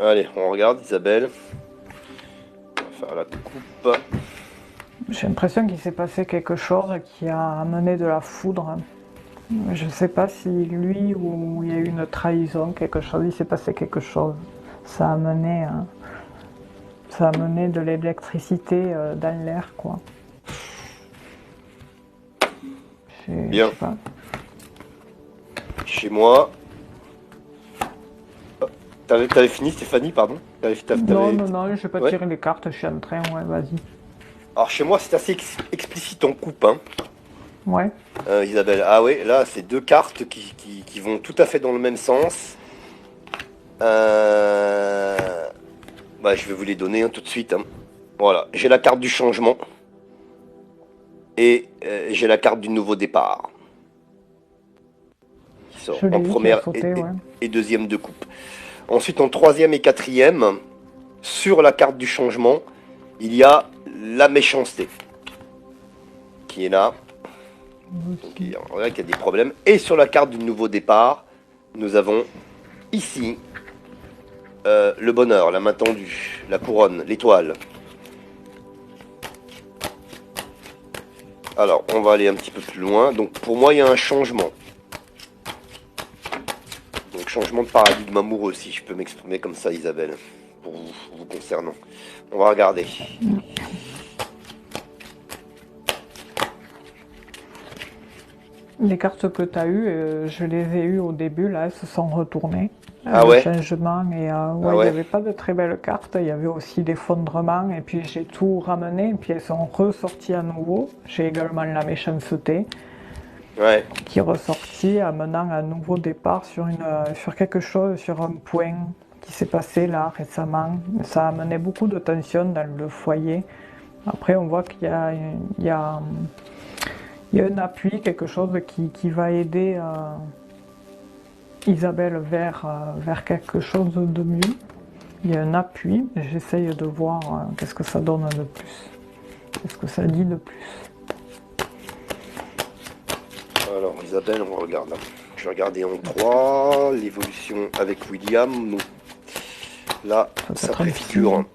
Allez, on regarde Isabelle. On va faire la coupe. J'ai l'impression qu'il s'est passé quelque chose qui a amené de la foudre. Je ne sais pas si lui ou il y a eu une trahison, quelque chose, il s'est passé quelque chose. Ça a amené de l'électricité dans l'air, quoi. Bien. Je sais pas. Chez moi. T'avais fini Stéphanie, pardon? Non, je vais pas Ouais. tirer les cartes, je suis en train, ouais, vas-y. Alors chez moi, c'est assez explicite en coupe, hein, Ouais, Isabelle. Ah ouais, là, c'est deux cartes qui vont tout à fait dans le même sens. Bah, je vais vous les donner hein, tout de suite. Hein. Voilà, j'ai la carte du changement. Et j'ai la carte du nouveau départ. Qui sort je l'ai en eu, qui a première sauté, ouais. et deuxième de coupe. Ensuite, en troisième et quatrième, sur la carte du changement, il y a la méchanceté. Qui est là. Donc, on voit qu'il y a des problèmes. Et sur la carte du nouveau départ, nous avons ici le bonheur, la main tendue, la couronne, l'étoile. Alors, on va aller un petit peu plus loin. Donc, pour moi, il y a un changement. Donc, changement de paradigme amoureux, si je peux m'exprimer comme ça, Isabelle, pour vous concernant. On va regarder. Les cartes que tu as eues, je les ai eues au début, là, elles se sont retournées. Ah Le ouais? changement, et Ah ouais, il n'y ouais? avait pas de très belles cartes, il y avait aussi l'effondrement, et puis j'ai tout ramené, et puis elles sont ressorties à nouveau. J'ai également la méchanceté Ouais. qui est ressortie, amenant un nouveau départ sur quelque chose, sur un point qui s'est passé là récemment. Ça a amené beaucoup de tension dans le foyer. Après, on voit qu'il y a, il y a, il y a un appui, quelque chose qui va aider Isabelle vers quelque chose de mieux. Il y a un appui, j'essaye de voir qu'est-ce que ça donne de plus. Qu'est-ce que ça dit de plus. Alors, Isabelle, on regarde. Je vais regarder en 3, l'évolution avec William. Donc, là, ça préfigure.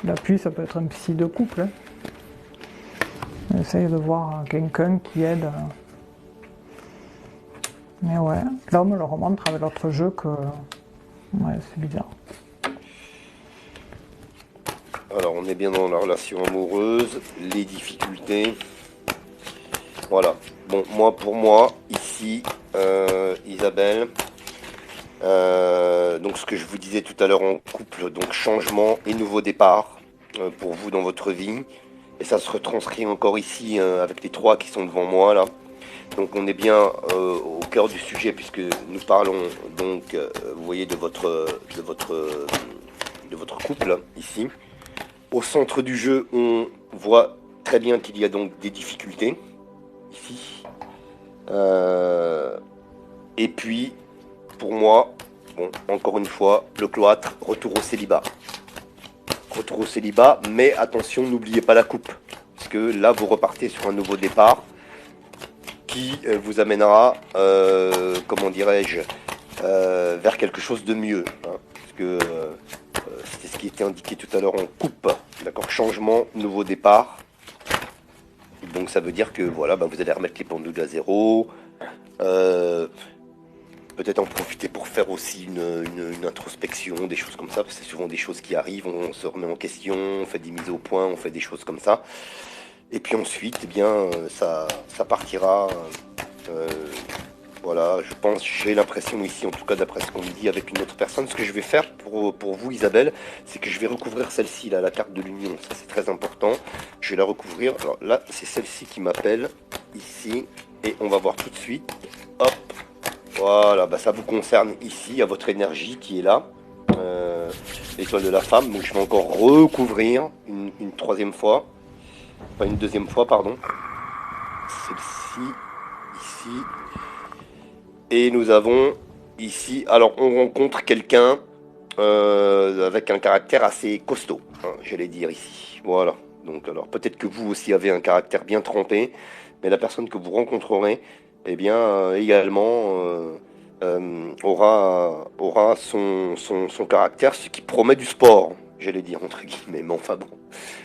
L'appui, ça peut être un psy de couple. Hein. On essaye de voir quelqu'un qui aide. Mais ouais, là on me le remontre avec l'autre jeu que... Ouais, c'est bizarre. Alors, on est bien dans la relation amoureuse, les difficultés. Voilà. Bon, pour moi, ici, Isabelle, donc ce que je vous disais tout à l'heure en couple, donc changement et nouveau départ pour vous dans votre vie. Et ça se retranscrit encore ici avec les 3 qui sont devant moi là. Donc on est bien au cœur du sujet puisque nous parlons donc, vous voyez, de votre couple ici. Au centre du jeu, on voit très bien qu'il y a donc des difficultés ici. Et puis, pour moi, bon, encore une fois, le cloître, retour au célibat. Retour au célibat, mais attention, n'oubliez pas la coupe. Parce que là, vous repartez sur un nouveau départ qui vous amènera, comment dirais-je, vers quelque chose de mieux. Hein, parce que c'était ce qui était indiqué tout à l'heure en coupe. D'accord, changement, nouveau départ. Donc ça veut dire que voilà, bah, vous allez remettre les pendules à zéro. Peut-être en profiter pour faire aussi une introspection, des choses comme ça, parce que c'est souvent des choses qui arrivent, on se remet en question, on fait des mises au point, on fait des choses comme ça. Et puis ensuite, eh bien, ça partira. euh, voilà, je pense, j'ai l'impression ici, en tout cas d'après ce qu'on me dit avec une autre personne, ce que je vais faire pour vous, Isabelle, c'est que je vais recouvrir celle-ci, là, la carte de l'union. Ça, c'est très important. Je vais la recouvrir. Alors là, c'est celle-ci qui m'appelle, ici. Et on va voir tout de suite. Hop. Voilà, bah, ça vous concerne ici, à votre énergie qui est là. L'étoile de la femme. Donc je vais encore recouvrir une troisième fois. Enfin, une deuxième fois, pardon. Celle-ci, ici. Et nous avons ici, alors on rencontre quelqu'un avec un caractère assez costaud, hein, j'allais dire ici. Voilà. Donc alors peut-être que vous aussi avez un caractère bien trempé, mais la personne que vous rencontrerez, eh bien également aura son caractère, ce qui promet du sport, j'allais dire entre guillemets. Mais enfin bon,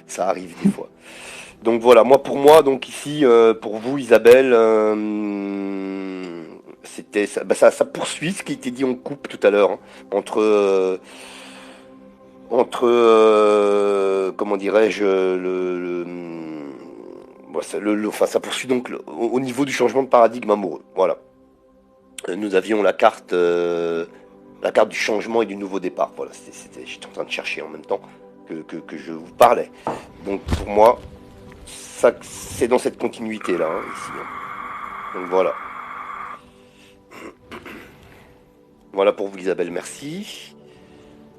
ça arrive des fois. Donc voilà, pour moi, donc ici, pour vous, Isabelle, c'était ça, bah, ça poursuit ce qui était dit en coupe tout à l'heure, hein, entre comment dirais-je, bon, enfin, ça poursuit donc au niveau du changement de paradigme amoureux. Voilà. Nous avions la carte du changement et du nouveau départ. Voilà, j'étais en train de chercher en même temps que je vous parlais. Donc pour moi, ça, c'est dans cette continuité là, hein, ici. Hein. Donc voilà. Voilà pour vous, Isabelle, merci.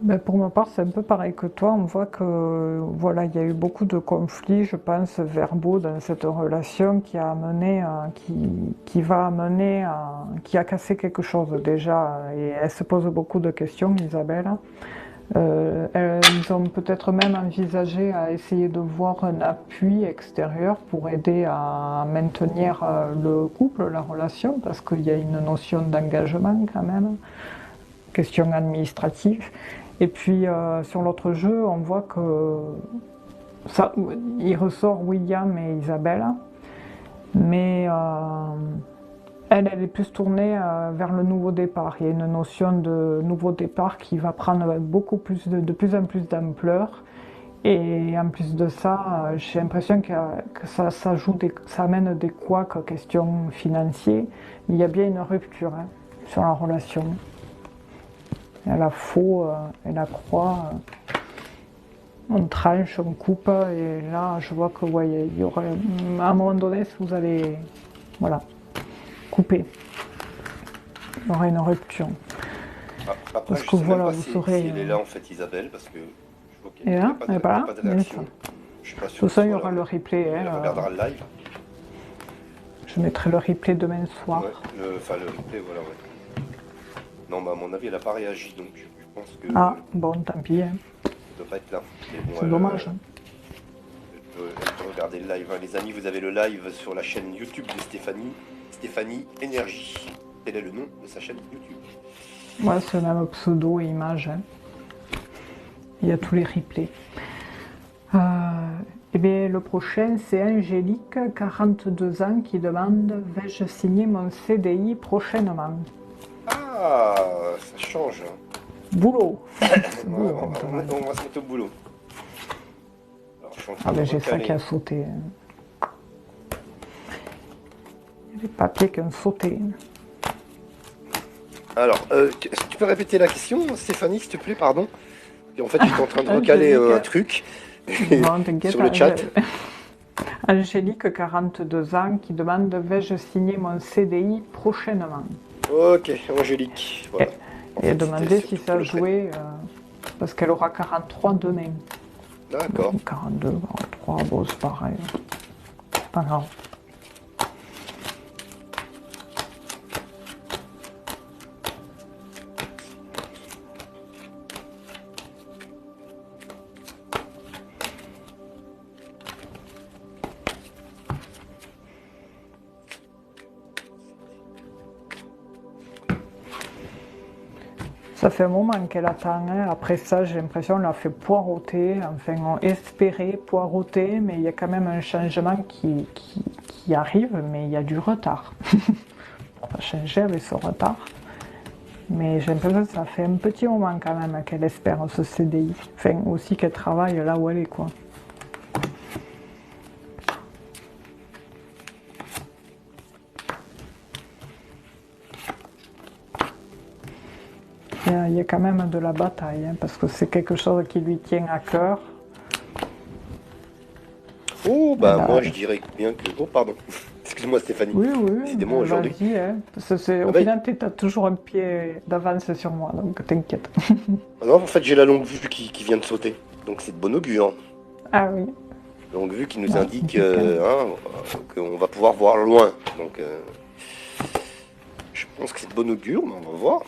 Ben, pour ma part, c'est un peu pareil que toi. On voit que voilà, il y a eu beaucoup de conflits, je pense, verbaux dans cette relation qui a amené, qui va amener, qui a cassé quelque chose déjà. Et elle se pose beaucoup de questions, Isabelle. Ils ont peut-être même envisagé à essayer de voir un appui extérieur pour aider à maintenir le couple, la relation, parce qu'il y a une notion d'engagement quand même, question administrative. Et puis sur l'autre jeu, on voit que Ça, il ressort William et Isabelle, mais elle est plus tournée vers le nouveau départ. Il y a une notion de nouveau départ qui va prendre beaucoup plus de plus en plus d'ampleur. Et en plus de ça, j'ai l'impression que ça amène des couacs questions financières. Il y a bien une rupture hein, sur la relation. Il y a la faux et la croix. On tranche, on coupe, et là, je vois que ouais, il y aurait, à un moment donné, si vous allez, voilà, couper, il y aura une rupture. Après, Parce je que sais même voilà, pas vous si saurez. elle est là en fait, Isabelle, parce que je vois qu'il Et n'y là, elle est pas a là, pas de mais réaction. ça. Je suis pas De sûr toute qu'elle façon, il y soit aura là. le replay. Elle Hein, regardera le live. je mettrai le replay demain soir. Ouais, enfin le replay, voilà, ouais. Non, bah à mon avis, elle n'a pas réagi, donc je pense que Ah, bon, tant pis. Hein. elle doit pas être là. Mais bon, C'est dommage. Hein. elle peut regarder le live. Hein. Les amis, vous avez le live sur la chaîne YouTube de Stéphanie, Stéphanie Énergie. Quel est le nom de sa chaîne YouTube? Ouais, c'est le même pseudo et image. Hein. Il y a tous les replays. Eh bien, le prochain, c'est Angélique, 42 ans, qui demande: vais-je signer mon CDI prochainement? Ah, ça change. Hein. Boulot. C'est Ouais, boulot, on te demande. on va se mettre au boulot. Alors, je suis en train Ah de ben j'ai ça recaler. qui a sauté. Il y a les papiers qui ont sauté. Alors, tu peux répéter la question, Stéphanie, s'il te plaît, pardon? Et en fait, j'étais en train de recaler Angélique, un truc non, t'inquiète, sur le chat. Angélique, 42 ans, qui demande: vais-je signer mon CDI prochainement? Ok, Angélique. Voilà. En Et elle fait, c'était demandait si surtout ça pour le prénom. jouait, parce qu'elle aura 43 demain. D'accord. 42, 43, bon, c'est pareil. C'est pas grave. Ça fait un moment qu'elle attend. Hein. Après ça, j'ai l'impression qu'on l'a fait poireauter. Enfin, on espérait poireauter, mais il y a quand même un changement qui arrive, mais il y a du retard. On va changer avec ce retard. Mais j'ai l'impression que ça fait un petit moment quand même qu'elle espère ce CDI. Enfin, aussi qu'elle travaille là où elle est, quoi. Il y a quand même de la bataille, hein, parce que c'est quelque chose qui lui tient à cœur. Oh, bah Elle a- moi je dirais bien que... Oh, pardon. Excuse-moi Stéphanie. Oui, oui, Décidément aujourd'hui. vas-y. Hein. Au Ah bah, final, tu as toujours un pied d'avance sur moi, donc t'inquiète. non, en fait j'ai la longue vue qui vient de sauter. Donc c'est de bon augure. Hein. Ah oui. Longue vue qui nous Ouais, indique nickel. qu'on va pouvoir voir loin. Donc je pense que c'est de bon augure, mais on va voir.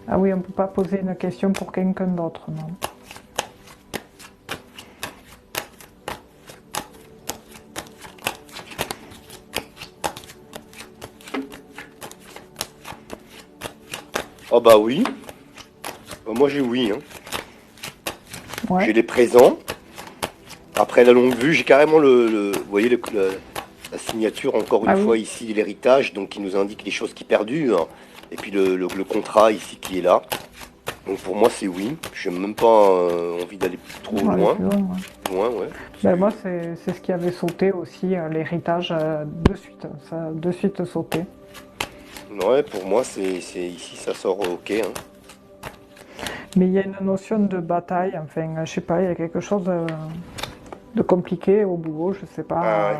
Ah oui, on ne peut pas poser une question pour quelqu'un d'autre, non. Oh bah oui. Moi j'ai oui. Hein. Ouais. J'ai les présents. Après la longue vue, j'ai carrément vous voyez la signature, encore une Ah fois oui. ici, l'héritage, donc qui nous indique les choses qui perdurent. Et puis le contrat ici qui est là. Donc pour moi c'est oui. Je n'ai même pas envie d'aller trop On va aller loin. plus loin, ouais. Loin, ouais. Ben, moi, c'est ce qui avait sauté aussi, l'héritage, de suite. Ça a de suite sauté. Ouais, pour moi c'est ici, ça sort ok. Hein. Mais il y a une notion de bataille, enfin, je sais pas, il y a quelque chose de compliqué au boulot, je sais pas. Ah ouais.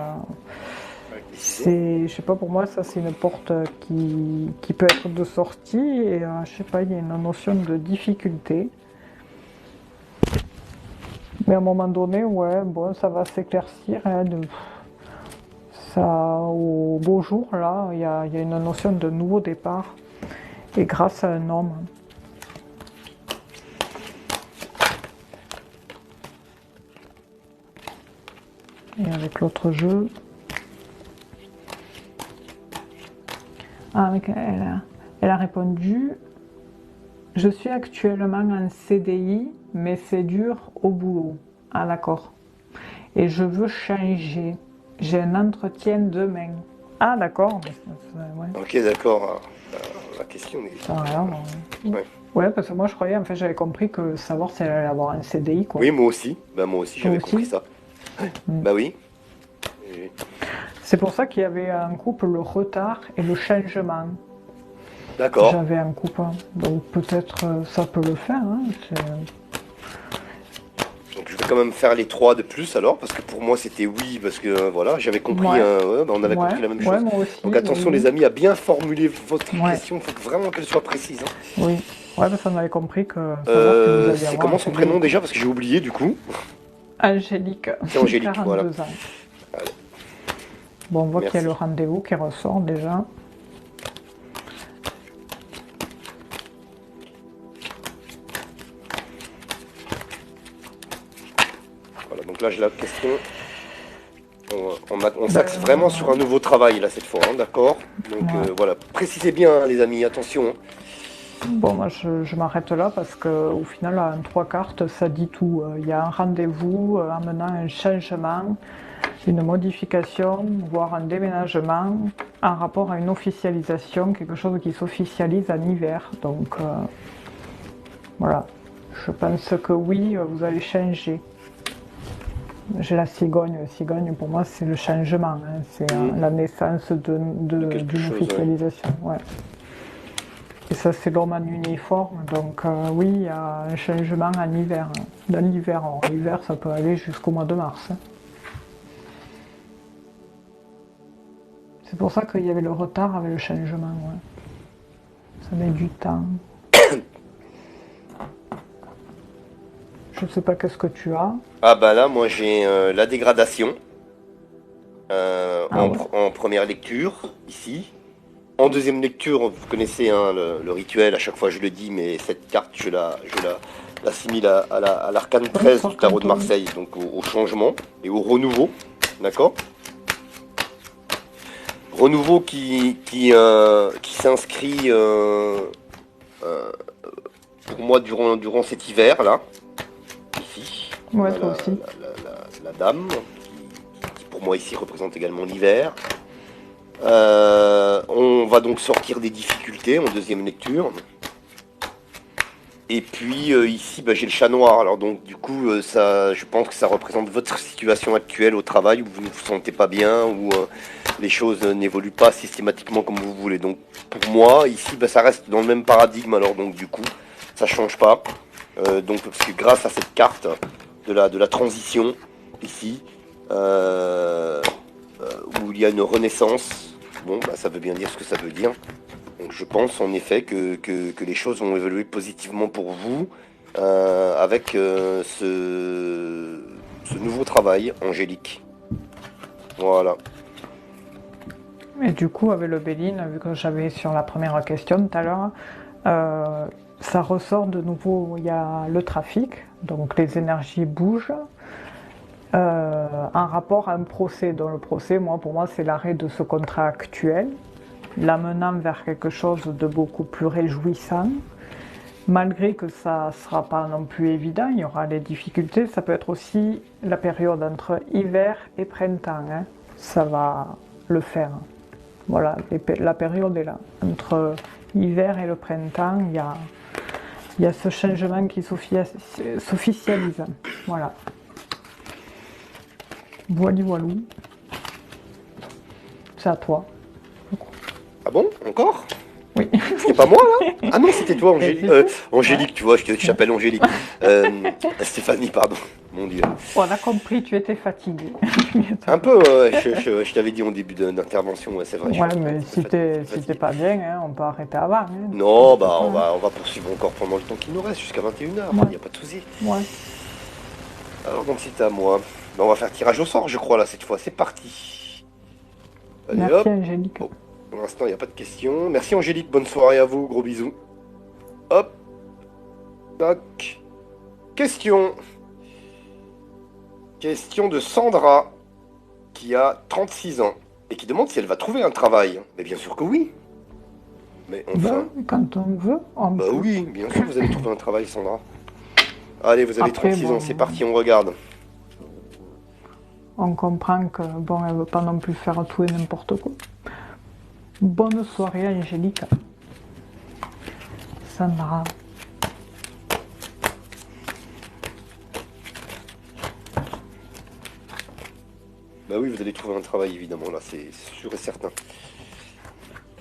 Avec les ciseaux. Je sais pas, pour moi, ça c'est une porte qui peut être de sortie, et je sais pas, il y a une notion de difficulté. Mais à un moment donné, ouais, bon, ça va s'éclaircir. Hein, ça, au beau jour, là, il y a une notion de nouveau départ, et grâce à un homme. Et avec l'autre jeu. Elle a répondu: je suis actuellement en CDI, mais c'est dur au boulot. Ah, d'accord. Et je veux changer. J'ai un entretien demain. Ah, d'accord. Ouais, Ok, d'accord. La question est... ça a rien. Ouais. Ouais, parce que moi je croyais, en fait, j'avais compris que savoir si elle allait avoir un CDI, quoi. Oui, moi aussi. Bah, moi aussi, Toi j'avais aussi. compris ça. Bah oui. Et- C'est pour ça qu'il y avait un couple le retard et le changement. D'accord. J'avais un couple, donc peut-être ça peut le faire. Hein. Donc je vais quand même faire les 3 de plus alors, parce que pour moi c'était oui, parce que voilà, j'avais compris, Ouais, ouais, bah, on avait ouais, compris la même ouais, chose. moi aussi, Donc oui, attention les oui. amis à bien formuler votre Ouais, question, il faut vraiment qu'elle soit précise, hein. oui. Ouais, parce qu'on avait compris que savoir si vous alliez C'est avoir un comment son CDI, prénom quoi. déjà, parce que j'ai oublié du coup. Angélique, C'est Angélique, voilà. 42 ans. Allez, Bon, on voit qu'il y a le merci. rendez-vous qui ressort déjà. Voilà, donc là j'ai la question. On Ben, s'axe vraiment sur un nouveau travail là cette fois, hein, d'accord. Donc ouais. voilà, précisez bien hein, les amis, attention, hein. Bon, moi je m'arrête là parce que au final, en 3 cartes, ça dit tout. Il y a un rendez-vous amenant un changement, une modification, voire un déménagement, en rapport à une officialisation, quelque chose qui s'officialise en hiver. Donc voilà, je pense que oui, vous allez changer. J'ai la cigogne. La cigogne, pour moi, c'est le changement. Hein. C'est Hmm, la naissance de quelque d'une chose, ouais. officialisation. Ouais. Et ça, c'est l'homme en uniforme. Donc oui, il y a un changement en hiver. Hein. Dans l'hiver, en hiver, ça peut aller jusqu'au mois de mars. Hein. C'est pour ça qu'il y avait le retard avec le changement. Ouais. Ça met du temps. Je sais pas qu'est-ce que tu as. Ah bah là moi j'ai la dégradation Ah ouais. en première lecture ici. En deuxième lecture, vous connaissez hein, le rituel, à chaque fois je le dis, mais cette carte, l'assimile à l'arcane Ouais, 13 du sort tarot de Canton. Marseille, donc au changement et au renouveau, d'accord. Renouveau qui s'inscrit euh, pour moi durant cet hiver, là, ici. On Ouais, a toi aussi. la dame, qui pour moi ici représente également l'hiver. On va donc sortir des difficultés en deuxième lecture. Et puis ici, bah, j'ai le chat noir. Alors donc du coup, ça, je pense que ça représente votre situation actuelle au travail où vous ne vous sentez pas bien, où les choses n'évoluent pas systématiquement comme vous voulez. Donc pour moi, ici, bah, ça reste dans le même paradigme. Alors donc du coup, ça change pas. Donc parce que grâce à cette carte de la transition ici, euh, où il y a une renaissance, bon, bah, ça veut bien dire ce que ça veut dire. Donc je pense en effet que les choses vont évoluer positivement pour vous avec ce nouveau travail, Angélique. Voilà. Et du coup, avec le Béline, vu que j'avais sur la première question tout à l'heure, euh, ça ressort de nouveau, il y a le trafic, donc les énergies bougent, en rapport à un procès. Dans le procès, moi, pour moi, c'est l'arrêt de ce contrat actuel, l'amenant vers quelque chose de beaucoup plus réjouissant. Malgré que ça ne sera pas non plus évident, il y aura des difficultés, ça peut être aussi la période entre hiver et printemps. Hein. Ça va le faire. Voilà, la période est là. Entre l'hiver et le printemps, il y a ce changement qui s'officialise. Voilà. Voilou, voilou. C'est à toi. Ah bon? Encore? Oui. C'était pas moi là? Ah non, c'était toi, Angélique. Ouais. Angélique, tu vois, je t'appelle Angélique. Stéphanie, pardon. Mon Dieu. On a compris, tu étais fatigué. Un peu, ouais, je t'avais dit en début d'intervention, ouais, c'est vrai. Ouais, mais si t'es Fatigué. pas bien, hein, on peut arrêter avant. Hein. Non, Je sais bah pas, hein. on va poursuivre encore pendant le temps qui nous reste, jusqu'à 21h, il Ouais, n'y a pas de souci. ouais. Alors donc c'est à moi. Bah, on va faire tirage au sort, je crois, là, cette fois. C'est parti. Allez Merci hop. Angélique. Bon, pour l'instant, il n'y a pas de questions. Merci Angélique, bonne soirée à vous, gros bisous. Hop. Tac. Question. Question de Sandra, qui a 36 ans, et qui demande si elle va trouver un travail. Mais bien sûr que oui. Mais Ben, enfin, quand on veut, on bah peut. oui, bien sûr, vous allez trouver un travail, Sandra. Allez, vous avez Après, 36 ans, bon, c'est parti, on regarde. on comprend que, bon, elle veut pas non plus faire tout et n'importe quoi. Bonne soirée, Angélique. Sandra. Bah oui, vous allez trouver un travail, évidemment, là, c'est sûr et certain.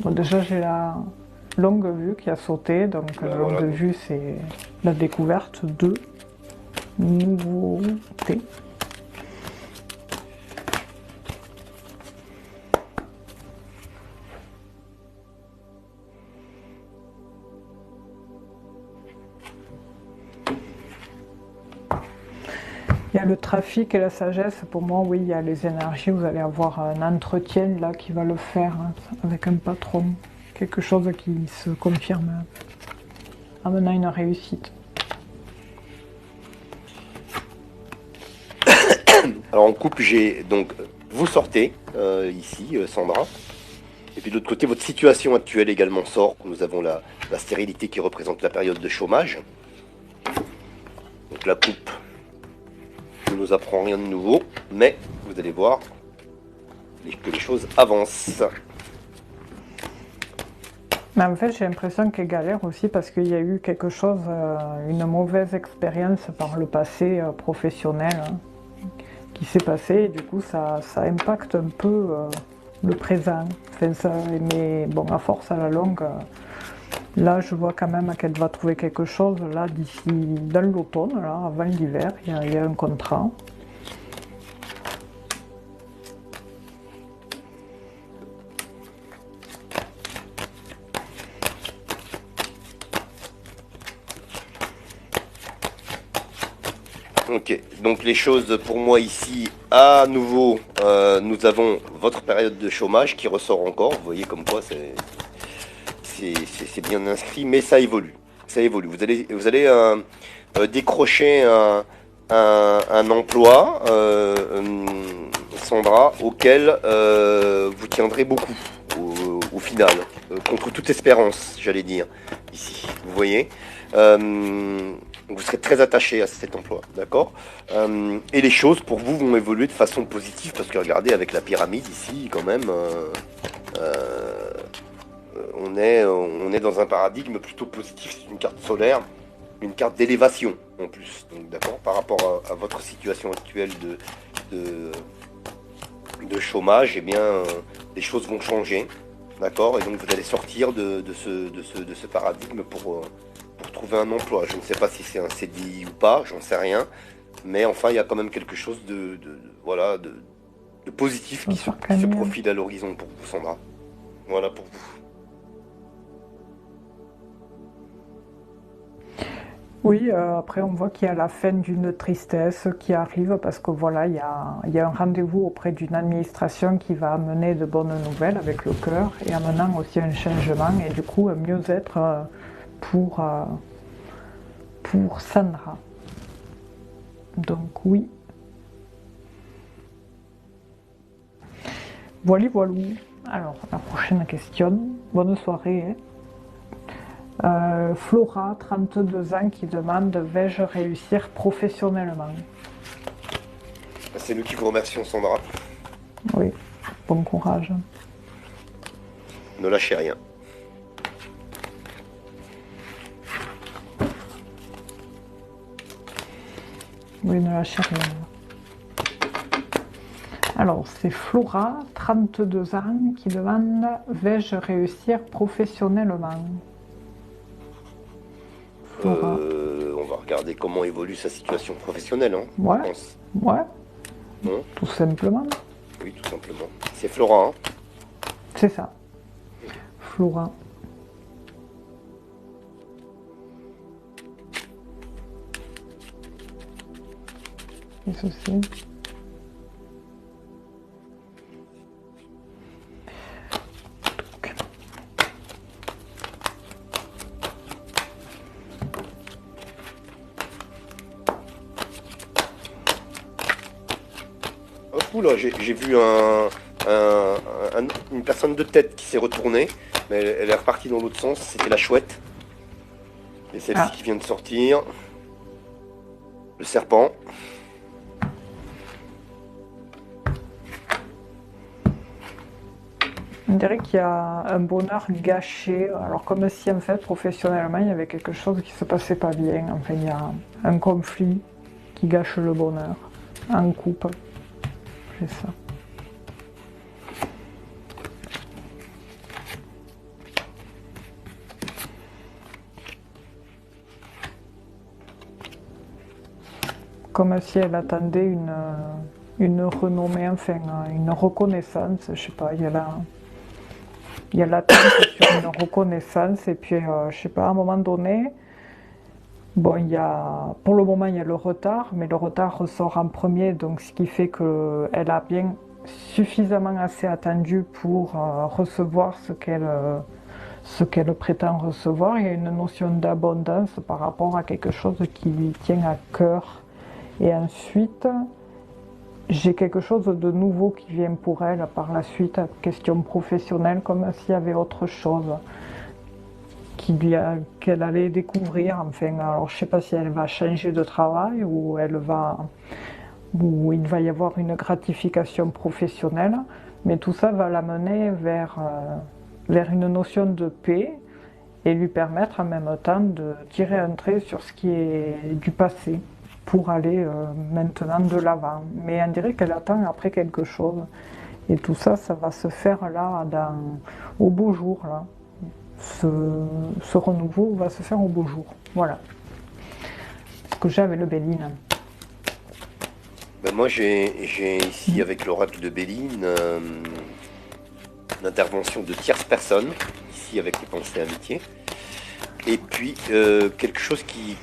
Bon, déjà, j'ai la longue vue qui a sauté. Donc, Bah la voilà, longue donc. vue, c'est la découverte de nouveautés. Il y a le trafic et la sagesse. Pour moi, oui, il y a les énergies. Vous allez avoir un entretien là qui va le faire hein, avec un patron. Quelque chose qui se confirme amenant une réussite. Alors en couple, j'ai donc vous sortez ici, Sandra. Et puis de l'autre côté, votre situation actuelle également sort. Nous avons la stérilité qui représente la période de chômage. Donc la coupe ne nous apprend rien de nouveau, mais vous allez voir que les choses avancent. Mais en fait, j'ai l'impression qu'elle galère aussi parce qu'il y a eu quelque chose, une mauvaise expérience par le passé professionnel hein, qui s'est passé. Et du coup, ça impacte un peu le présent. Enfin, mais bon, à force, à la longue, là, je vois quand même qu'elle va trouver quelque chose là d'ici dans l'automne, là, avant l'hiver. Il y a un contrat. Ok, donc les choses pour moi ici, à nouveau, nous avons votre période de chômage qui ressort encore. Vous voyez comme quoi c'est bien inscrit, mais ça évolue. Ça évolue. Vous allez décrocher un emploi, Sandra, auquel vous tiendrez beaucoup au final, contre toute espérance, j'allais dire, ici. Vous voyez vous serez très attaché à cet emploi, d'accord et les choses pour vous vont évoluer de façon positive, parce que regardez, avec la pyramide ici, quand même, on est dans un paradigme plutôt positif. C'est une carte solaire, une carte d'élévation en plus. Donc d'accord, par rapport à votre situation actuelle de, de chômage, eh bien, les choses vont changer, d'accord. Et donc vous allez sortir de ce paradigme pour trouver un emploi. Je ne sais pas si c'est un CDI ou pas, j'en sais rien. Mais enfin, il y a quand même quelque chose voilà, de positif qui se profile à l'horizon pour vous, Sandra. Voilà pour vous. Oui, après on voit qu'il y a la fin d'une tristesse qui arrive parce que voilà, il y a un rendez-vous auprès d'une administration qui va amener de bonnes nouvelles avec le cœur et amenant aussi un changement et du coup un mieux-être pour, euh, pour Sandra. Donc oui. Voilà, voilà. Alors, la prochaine question. Bonne soirée. Hein. Flora, 32 ans, qui demande vais-je réussir professionnellement? C'est nous qui vous remercions, Sandra. Oui, bon courage. Ne lâchez rien. Oui, ne lâchez rien. Alors, c'est Flora, 32 ans, qui demande vais-je réussir professionnellement? Flora. On va regarder comment évolue sa situation professionnelle, hein, Ouais, je pense. ouais, Non tout simplement. Oui, tout simplement. C'est Flora, hein. C'est ça. Flora. Et ceci. Hop, oula, j'ai vu un une personne de tête qui s'est retournée, mais elle est repartie dans l'autre sens, c'était la chouette. Et celle-ci qui vient de sortir, le serpent. On dirait qu'il y a un bonheur gâché, alors comme si en fait professionnellement il y avait quelque chose qui se passait pas bien, enfin il y a un conflit qui gâche le bonheur, en couple, c'est ça. Comme si elle attendait une renommée, enfin une reconnaissance, je sais pas, il y a l'attente sur une reconnaissance et puis je sais pas, à un moment donné, bon pour le moment il y a le retard, mais le retard ressort en premier, donc ce qui fait qu'elle a bien suffisamment assez attendu pour recevoir ce qu'elle prétend recevoir. Il y a une notion d'abondance par rapport à quelque chose qui lui tient à cœur. Et ensuite, j'ai quelque chose de nouveau qui vient pour elle par la suite, question professionnelle, comme s'il y avait autre chose qu'elle allait découvrir. Enfin, alors je ne sais pas si elle va changer de travail ou il va y avoir une gratification professionnelle, mais tout ça va l'amener vers une notion de paix et lui permettre en même temps de tirer un trait sur ce qui est du passé pour aller maintenant de l'avant. Mais on dirait qu'elle attend après quelque chose. Et tout ça, ça va se faire là, au beau jour. Là. Ce renouveau va se faire au beau jour. Voilà. Ce que j'ai avec le Béline. Ben moi, j'ai ici, avec l'oracle de Béline, une intervention de tierce personne, ici avec les pensées amitié. Et puis quelque chose qui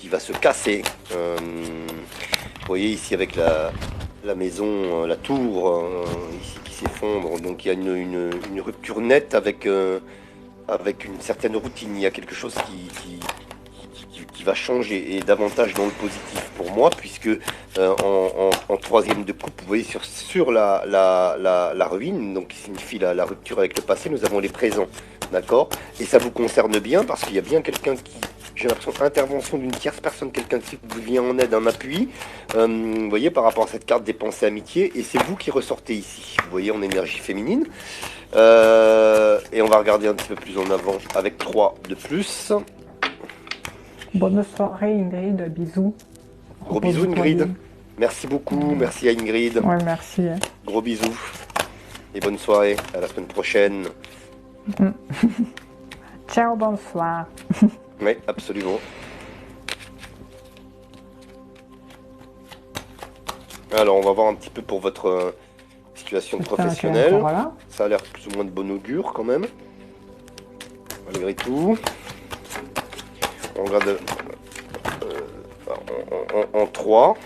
va se casser. Vous voyez ici avec la maison, la tour ici qui s'effondre. Donc il y a une rupture nette avec une certaine routine. Il y a quelque chose qui va changer et davantage dans le positif pour moi, puisque en troisième de coupe, vous voyez sur la ruine, donc qui signifie la rupture avec le passé, nous avons les présents. D'accord. Et ça vous concerne bien parce qu'il y a bien quelqu'un j'ai l'impression, intervention d'une tierce personne, quelqu'un qui vous vient en aide, un appui, vous voyez, par rapport à cette carte des pensées amitié, et c'est vous qui ressortez ici, vous voyez, en énergie féminine. Et on va regarder un petit peu plus en avant avec 3 de plus. Bonne soirée Ingrid, bisous. Gros bisous Ingrid. Merci beaucoup, merci à Ingrid. Ouais, merci. Gros bisous. Et bonne soirée, à la semaine prochaine. Ciao, bonsoir. Oui, absolument. Alors, on va voir un petit peu pour votre situation professionnelle. Voilà. Ça a l'air plus ou moins de bon augure quand même. Malgré tout. On regarde en 3.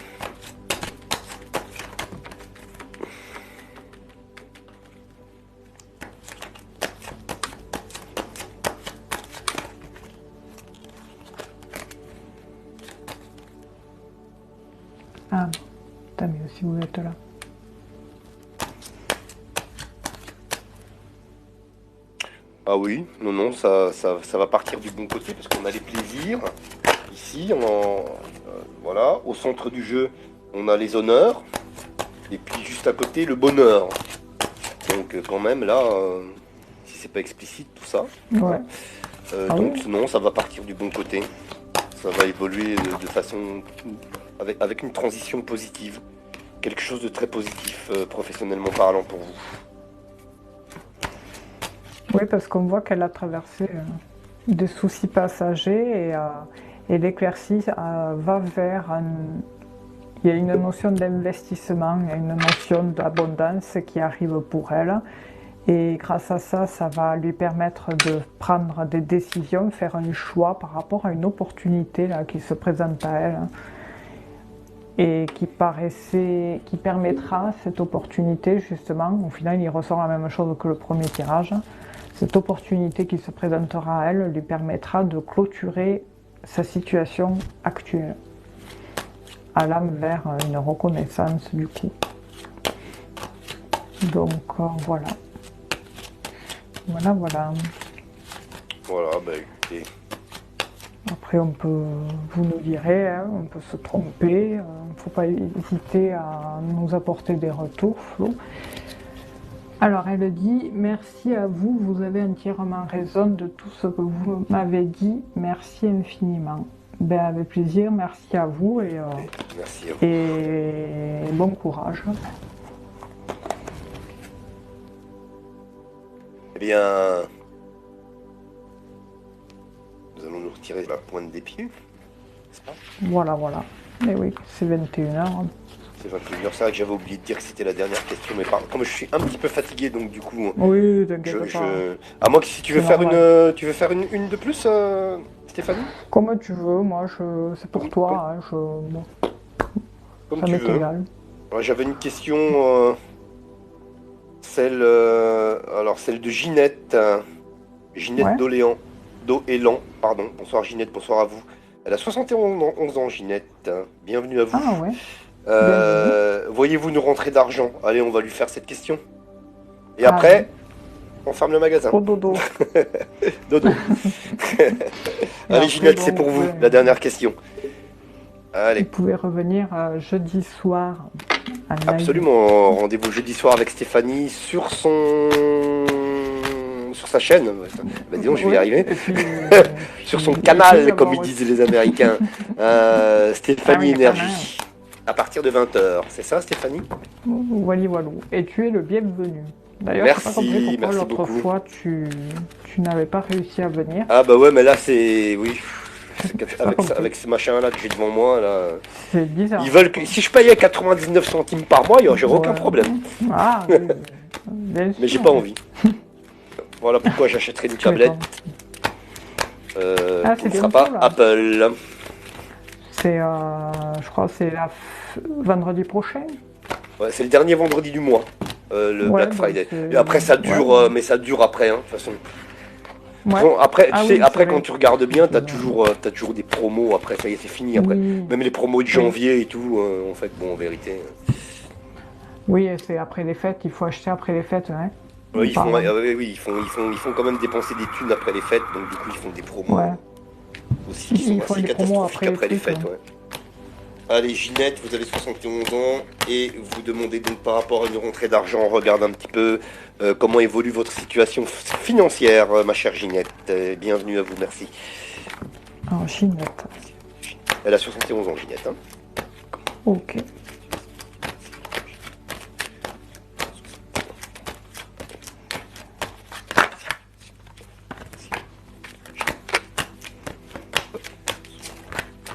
Ah, tant mieux si vous êtes là. Ah oui, non, ça va partir du bon côté parce qu'on a les plaisirs. Ici, voilà, au centre du jeu, on a les honneurs. Et puis juste à côté, le bonheur. Donc quand même, là, si c'est pas explicite tout ça. Ouais. Donc oui. Non, ça va partir du bon côté. Ça va évoluer de façon... avec une transition positive. Quelque chose de très positif, professionnellement parlant pour vous. Oui, parce qu'on voit qu'elle a traversé des soucis passagers et l'éclaircie va vers il y a une notion d'investissement, il y a une notion d'abondance qui arrive pour elle. Et grâce à ça, ça va lui permettre de prendre des décisions, faire un choix par rapport à une opportunité là, qui se présente à elle. Et qui permettra cette opportunité, justement, au final il ressort la même chose que le premier tirage, cette opportunité qui se présentera à elle lui permettra de clôturer sa situation actuelle, allant vers une reconnaissance du coup. Donc voilà. Voilà. Voilà, bah écoutez. Après, vous nous direz, hein, on peut se tromper. Il ne faut pas hésiter à nous apporter des retours, Flo. Alors, elle dit, merci à vous, vous avez entièrement raison de tout ce que vous m'avez dit. Merci infiniment. Ben, avec plaisir, merci à vous Merci à vous. et bon courage. Eh bien, nous allons nous retirer la pointe des pieds, n'est-ce pas? Voilà. Mais oui, c'est 21h. C'est 21h, c'est vrai que j'avais oublié de dire que c'était la dernière question, mais comme je suis un petit peu fatigué, donc du coup, Oui, t'inquiète pas. à moins que si tu veux C'est faire normal. tu veux faire une de plus, Stéphanie? Comme tu veux, moi, c'est pour toi. Hein, bon, Comme ça tu m'est veux. égal. Ouais, j'avais une question, celle de Ginette, Ginette Ouais. d'Oélan, pardon. Bonsoir Ginette, bonsoir à vous. Elle a 71 ans, Ginette. Bienvenue à vous. Ah ouais. Bienvenue. Voyez-vous une rentrée d'argent? Allez, on va lui faire cette question. Et Ah, après, on ferme le magasin. au dodo. Dodo. Et Allez, après, Ginette, bon, c'est pour vous vous, pouvez- la dernière question. Vous Allez, pouvez revenir jeudi soir à live. absolument. Rendez-vous jeudi soir avec Stéphanie sur sa chaîne. Bah, disons, je vais y Ouais, arriver. et puis, Sur son et canal, puis, comme ils avoir disent les Américains. Stéphanie le canal. Énergie. À partir de 20h. C'est ça, Stéphanie? Voilou. Et tu es le bienvenu. D'ailleurs, je n'ai pas compris pourquoi Merci l'autre beaucoup. fois tu n'avais pas réussi à venir. Ah bah ouais, mais là c'est... Oui. Pas compris. Avec ce machin-là que j'ai devant moi, là... C'est bizarre. Ils veulent que... Si je payais 99 centimes par mois, j'aurais aucun Ouais. problème. Ah, oui, bien Mais j'ai sûr. pas envie. Voilà pourquoi j'achèterai une Tu tablette. m'étonnes. Qui c'est ne sera bientôt, pas là. Apple. C'est, je crois, que c'est vendredi prochain. Ouais, c'est le dernier vendredi du mois, le Ouais, Black donc Friday. c'est- Et après ça dure, ouais. mais ça dure après, hein, de toute façon. Ouais. Bon, après, Ah tu oui, sais, après c'est vrai. quand tu regardes bien, t'as Ouais. toujours des promos. Après, ça y est, c'est fini. Après, Oui. même les promos de janvier et tout. En fait, bon, en vérité, Oui, et c'est après les fêtes, il faut acheter après les fêtes, hein. ouais, Pardon. ils font quand même dépenser des thunes après les fêtes. Donc du coup, ils font des promos Ouais. aussi qui sont Ils font assez des promos catastrophiques après les après les trucs, fêtes. ouais. Ouais. Allez, Ginette, vous avez 71 ans et vous demandez donc par rapport à une rentrée d'argent, on regarde un petit peu comment évolue votre situation financière, ma chère Ginette. Bienvenue à vous, merci. Alors, Ginette. Elle a 71 ans, Ginette. Hein. Ok.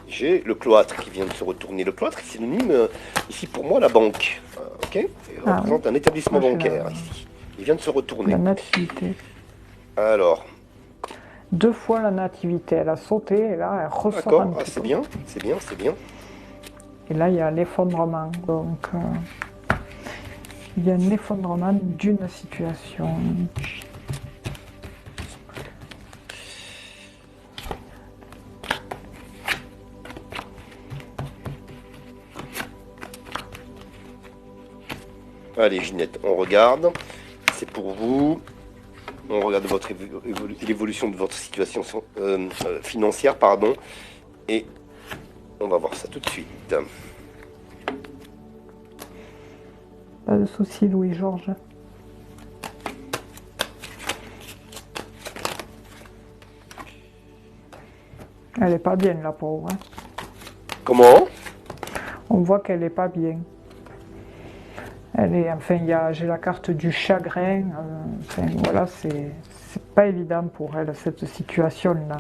J'ai le cloître qui vient de se retourner. Le cloître est synonyme ici pour moi la banque. Ok. Il représente un établissement Moi, j'ai bancaire la- ici. Il vient de se retourner. La nativité. Alors, 2 fois la nativité. Elle a sauté et là, elle ressort d'accord. un Ah, petit c'est peu. bien, c'est bien, c'est bien. Et là, il y a l'effondrement. Donc, il y a un effondrement d'une situation. Allez, Ginette, on regarde. C'est pour vous. On regarde l'évolution de votre situation financière, pardon. Et on va voir ça tout de suite. Pas de souci, Louis-Georges. Elle est pas bien, la pauvre. Hein. Comment? On voit qu'elle est pas bien. Elle est, enfin, j'ai la carte du chagrin. Enfin, voilà, c'est pas évident pour elle cette situation-là.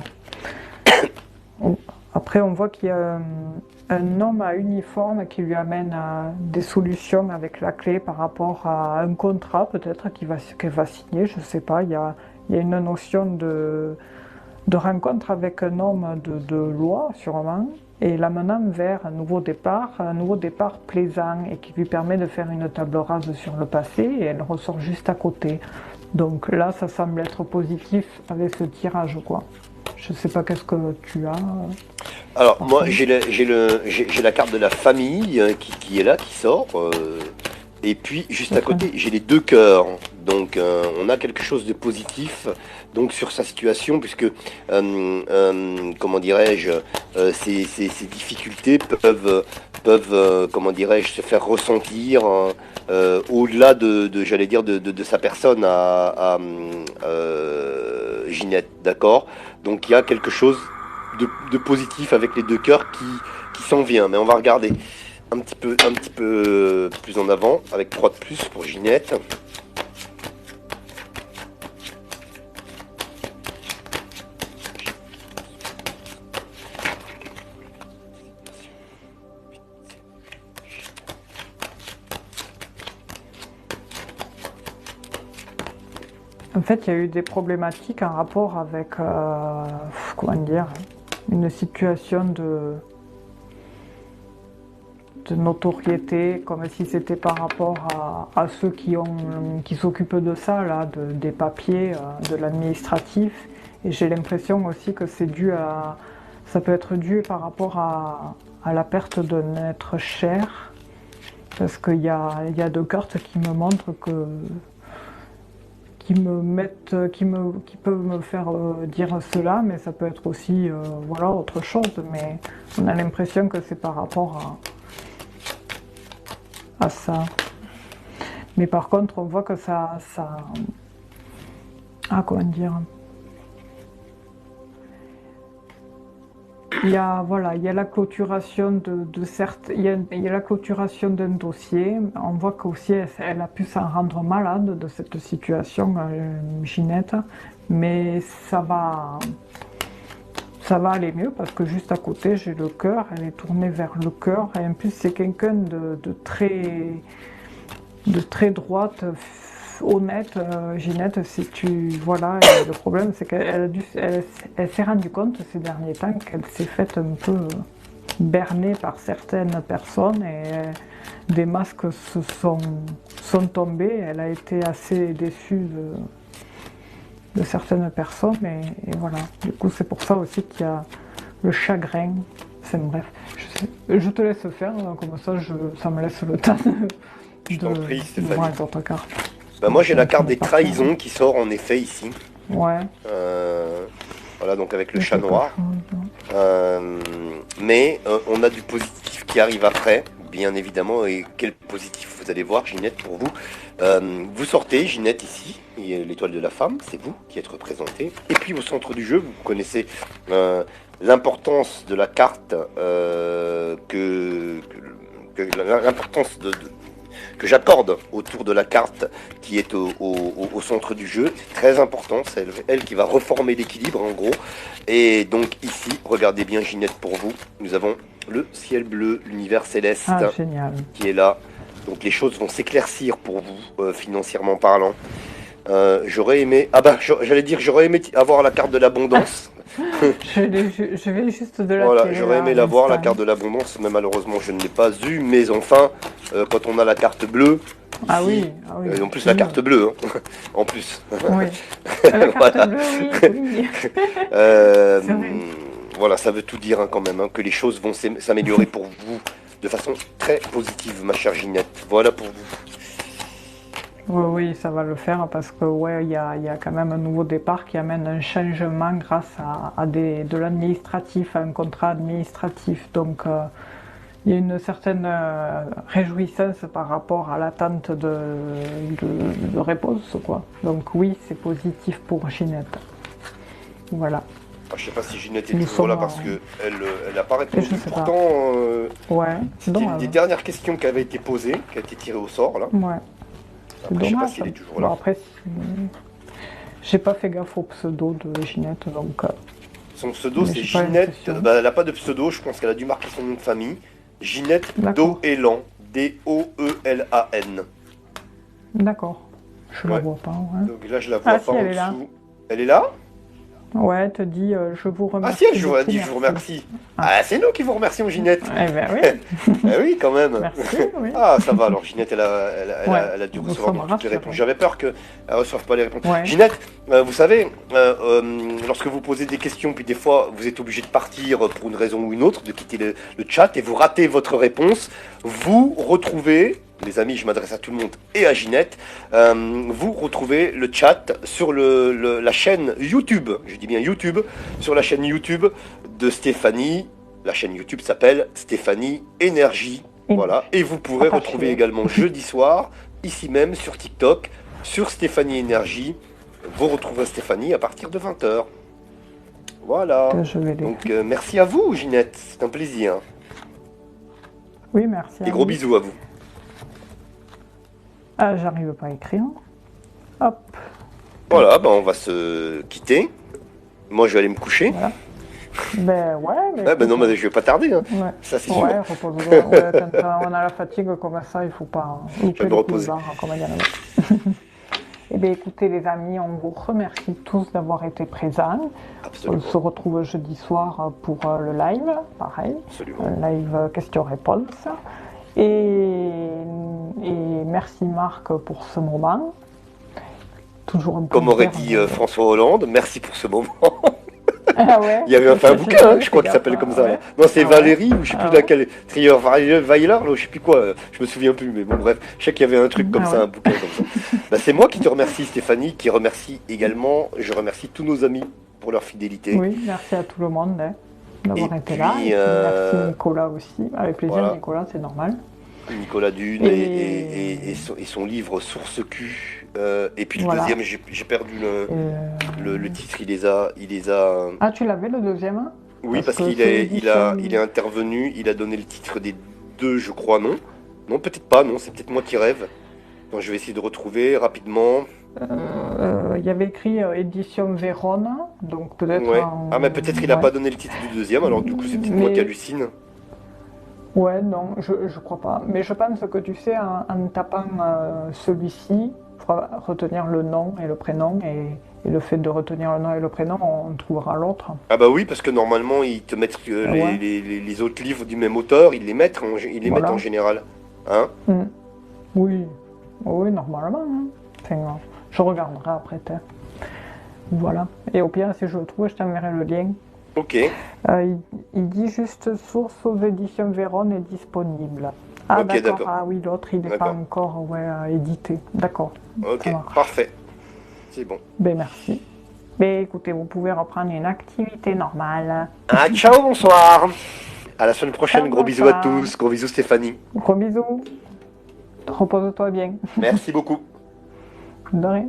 Après, on voit qu'il y a un homme à uniforme qui lui amène des solutions avec la clé par rapport à un contrat peut-être qu'elle va signer. Je sais pas. Il y a une notion de rencontre avec un homme de loi, sûrement, et l'amenant vers un nouveau départ plaisant et qui lui permet de faire une table rase sur le passé et elle ressort juste à côté. Donc là, ça semble être positif avec ce tirage, quoi. Je sais pas qu'est-ce que tu as. Alors, moi, j'ai la carte de la famille qui est là, qui sort. Et puis juste à Ok. côté, j'ai les deux cœurs. Donc on a quelque chose de positif donc sur sa situation puisque comment dirais-je ces difficultés peuvent comment dirais-je se faire ressentir au-delà j'allais dire de sa personne à Ginette, d'accord? Donc il y a quelque chose de positif avec les deux cœurs qui s'en vient. Mais on va regarder un petit peu plus en avant avec 3 de plus pour Ginette. En fait, il y a eu des problématiques en rapport avec, comment dire, une situation de notoriété, comme si c'était par rapport à ceux qui s'occupent de ça, là, des papiers, de l'administratif. Et j'ai l'impression aussi que ça peut être dû par rapport à la perte d'un être cher, parce qu'il y a deux cartes qui me montrent qui peuvent me faire dire cela, mais ça peut être aussi voilà, autre chose. Mais on a l'impression que c'est par rapport à ça. Mais par contre, on voit que ah, comment dire? Voilà, il y a la clôturation il y a la clôturation d'un dossier. On voit qu'aussi elle a pu s'en rendre malade de cette situation, Ginette, mais ça va aller mieux parce que juste à côté j'ai le cœur, elle est tournée vers le cœur et en plus c'est quelqu'un de très droite, honnête, Ginette, si tu voilà, et le problème c'est elle s'est rendue compte ces derniers temps qu'elle s'est faite un peu bernée par certaines personnes et des masques sont tombés. Elle a été assez déçue de certaines personnes et voilà. Du coup c'est pour ça aussi qu'il y a le chagrin. C'est bref. Je te laisse faire, comme ça me laisse le temps Je t'en prie, Stéphanie. voir les autres cartes. Bah, moi j'ai la carte des trahisons qui sort en effet ici. Ouais. Voilà, donc avec le Il y a chat quelque noir. Mais on a du positif qui arrive après, bien évidemment. Et quel positif vous allez voir, Ginette, pour vous. Vous sortez, Ginette, ici, et l'étoile de la femme, c'est vous qui êtes représentée. Et puis au centre du jeu, vous connaissez l'importance de la carte, l'importance que j'accorde autour de la carte qui est au centre du jeu. C'est très important, c'est elle qui va reformer l'équilibre en gros. Et donc ici, regardez bien Ginette pour vous, nous avons le ciel bleu, l'univers céleste génial. qui est là. Donc les choses vont s'éclaircir pour vous, financièrement parlant. J'aurais aimé... Ah bah, j'allais dire, j'aurais aimé avoir la carte de l'abondance. Je vais juste de la Voilà, tirer, j'aurais là, aimé à l'avoir, la l'instant. carte de l'abondance, mais malheureusement je ne l'ai pas eue. Mais enfin, quand on a la carte bleue, Ah ici, oui. en plus la carte bleue, hein, en plus. Oui. La carte Voilà. bleue, oui. Euh, C'est vrai. voilà, ça veut tout dire hein, quand même, hein, que les choses vont s'améliorer pour vous de façon très positive, ma chère Ginette. Voilà pour vous. Oui, ça va le faire parce que ouais, il y a quand même un nouveau départ qui amène un changement grâce à de l'administratif, à un contrat administratif. Donc il y a une certaine réjouissance par rapport à l'attente de réponse, quoi. Donc oui, c'est positif pour Ginette. Voilà. Ah, je sais pas si Ginette est Nous toujours là sommes parce en- que elle a pas répondu. Je sais pas. Pourtant, Ouais, c'est c'était une dommage. des dernières questions qui avait été posée, qui a été tirée au sort là. Ouais, c'est Après, je sais pas dommage. si elle est toujours Bon, là. après, j'ai pas fait gaffe au pseudo de Ginette, donc Son pseudo mais c'est j'ai pas Ginette. l'impression. Bah, elle n'a pas de pseudo, je pense qu'elle a dû marquer son nom de famille. Ginette D'accord. Doelan. D-O-E-L-A-N. D'accord. Je la Ouais. vois pas, ouais. Donc là, je la vois Ah, pas si, en elle est là. dessous. Elle est là? Ouais, elle te dit je vous Ah remercie. si, elle beaucoup, dit je vous merci. remercie. Ah. Ah, c'est nous qui vous remercions, Ginette. Eh ben oui, Ah oui, quand même. merci, oui. Ah, ça va, alors Ginette, elle a dû Nous recevoir sommes toutes les rassurés. réponses. J'avais peur qu'elle ne reçoive pas les réponses. Ouais. Ginette, vous savez, lorsque vous posez des questions, puis des fois vous êtes obligé de partir pour une raison ou une autre, de quitter le chat et vous ratez votre réponse, vous retrouvez les amis, je m'adresse à tout le monde et à Ginette, vous retrouvez le chat sur la chaîne YouTube, je dis bien YouTube, sur la chaîne YouTube de Stéphanie. La chaîne YouTube s'appelle Stéphanie Énergie. Voilà. Et vous pourrez retrouver également jeudi soir, ici même sur TikTok, sur Stéphanie Énergie. Vous retrouverez Stéphanie à partir de 20h. Voilà. Donc merci à vous, Ginette. C'est un plaisir. Oui, merci. Et gros bisous à vous. Ah, j'arrive pas à écrire. Hop. Voilà, ben on va se quitter. Moi, je vais aller me coucher. Voilà. Ben ouais. Ah, ben non, mais je vais pas tarder. Hein. Ouais. Ça, c'est sûr. Ouais, repose-toi. Ouais, quand on a la fatigue comme ça, il faut pas louper me reposer. Eh bien, écoutez, les amis, on vous remercie tous d'avoir été présents. Absolument. On se retrouve jeudi soir pour le live, pareil. Absolument. Le live question-réponse. Et merci Marc pour ce moment. Toujours un peu. Comme aurait dit François Hollande, merci pour ce moment. Ah ouais. Il y avait un bouquin, je crois, qui s'appelle comme ça. Ouais. Non, c'est Valérie, ou je sais plus laquelle. Trier-Weiler, je sais plus quoi, je me souviens plus, mais bon, bref, je sais qu'il y avait un truc comme ça, un bouquin comme ça. Bah, c'est moi qui te remercie, Stéphanie, qui remercie également, je remercie tous nos amis pour leur fidélité. Oui, merci à tout le monde d'avoir été là. Et puis, merci Nicolas aussi, avec plaisir, voilà. Nicolas, c'est normal. Nicolas Dune et son livre Source Q. Et puis le deuxième, j'ai perdu le titre, il les a... Ah, tu l'avais le deuxième? Oui, parce qu'il est intervenu, il a donné le titre des deux, je crois, non? Non, peut-être pas, non, c'est peut-être moi qui rêve. Donc je vais essayer de retrouver rapidement. Il y avait écrit édition Vérone, donc peut-être... Ouais. Ah, mais peut-être il n'a pas donné le titre du deuxième, alors du coup c'est peut-être moi qui hallucine. Ouais, non, je crois pas. Mais je pense que tu sais, en tapant celui-ci, il faudra retenir le nom et le prénom, et le fait de retenir le nom et le prénom, on trouvera l'autre. Ah bah oui, parce que normalement, ils te mettent les autres livres du même auteur, ils les mettent en général. Hein? Oui, normalement. Hein. Enfin, je regarderai après. Voilà. Et au pire, si je le trouve, je t'enverrai le lien. Ok. Il dit juste source aux éditions Vérone est disponible. Ah okay, d'accord. Ah oui, l'autre il n'est pas encore édité. D'accord. Ok, parfait. C'est bon. Ben merci. Ben écoutez, vous pouvez reprendre une activité normale. Ah ciao, bonsoir. À la semaine prochaine, ciao, gros bisous à tous. Gros bisous Stéphanie. Gros bisous. Repose-toi bien. Merci beaucoup. De rien.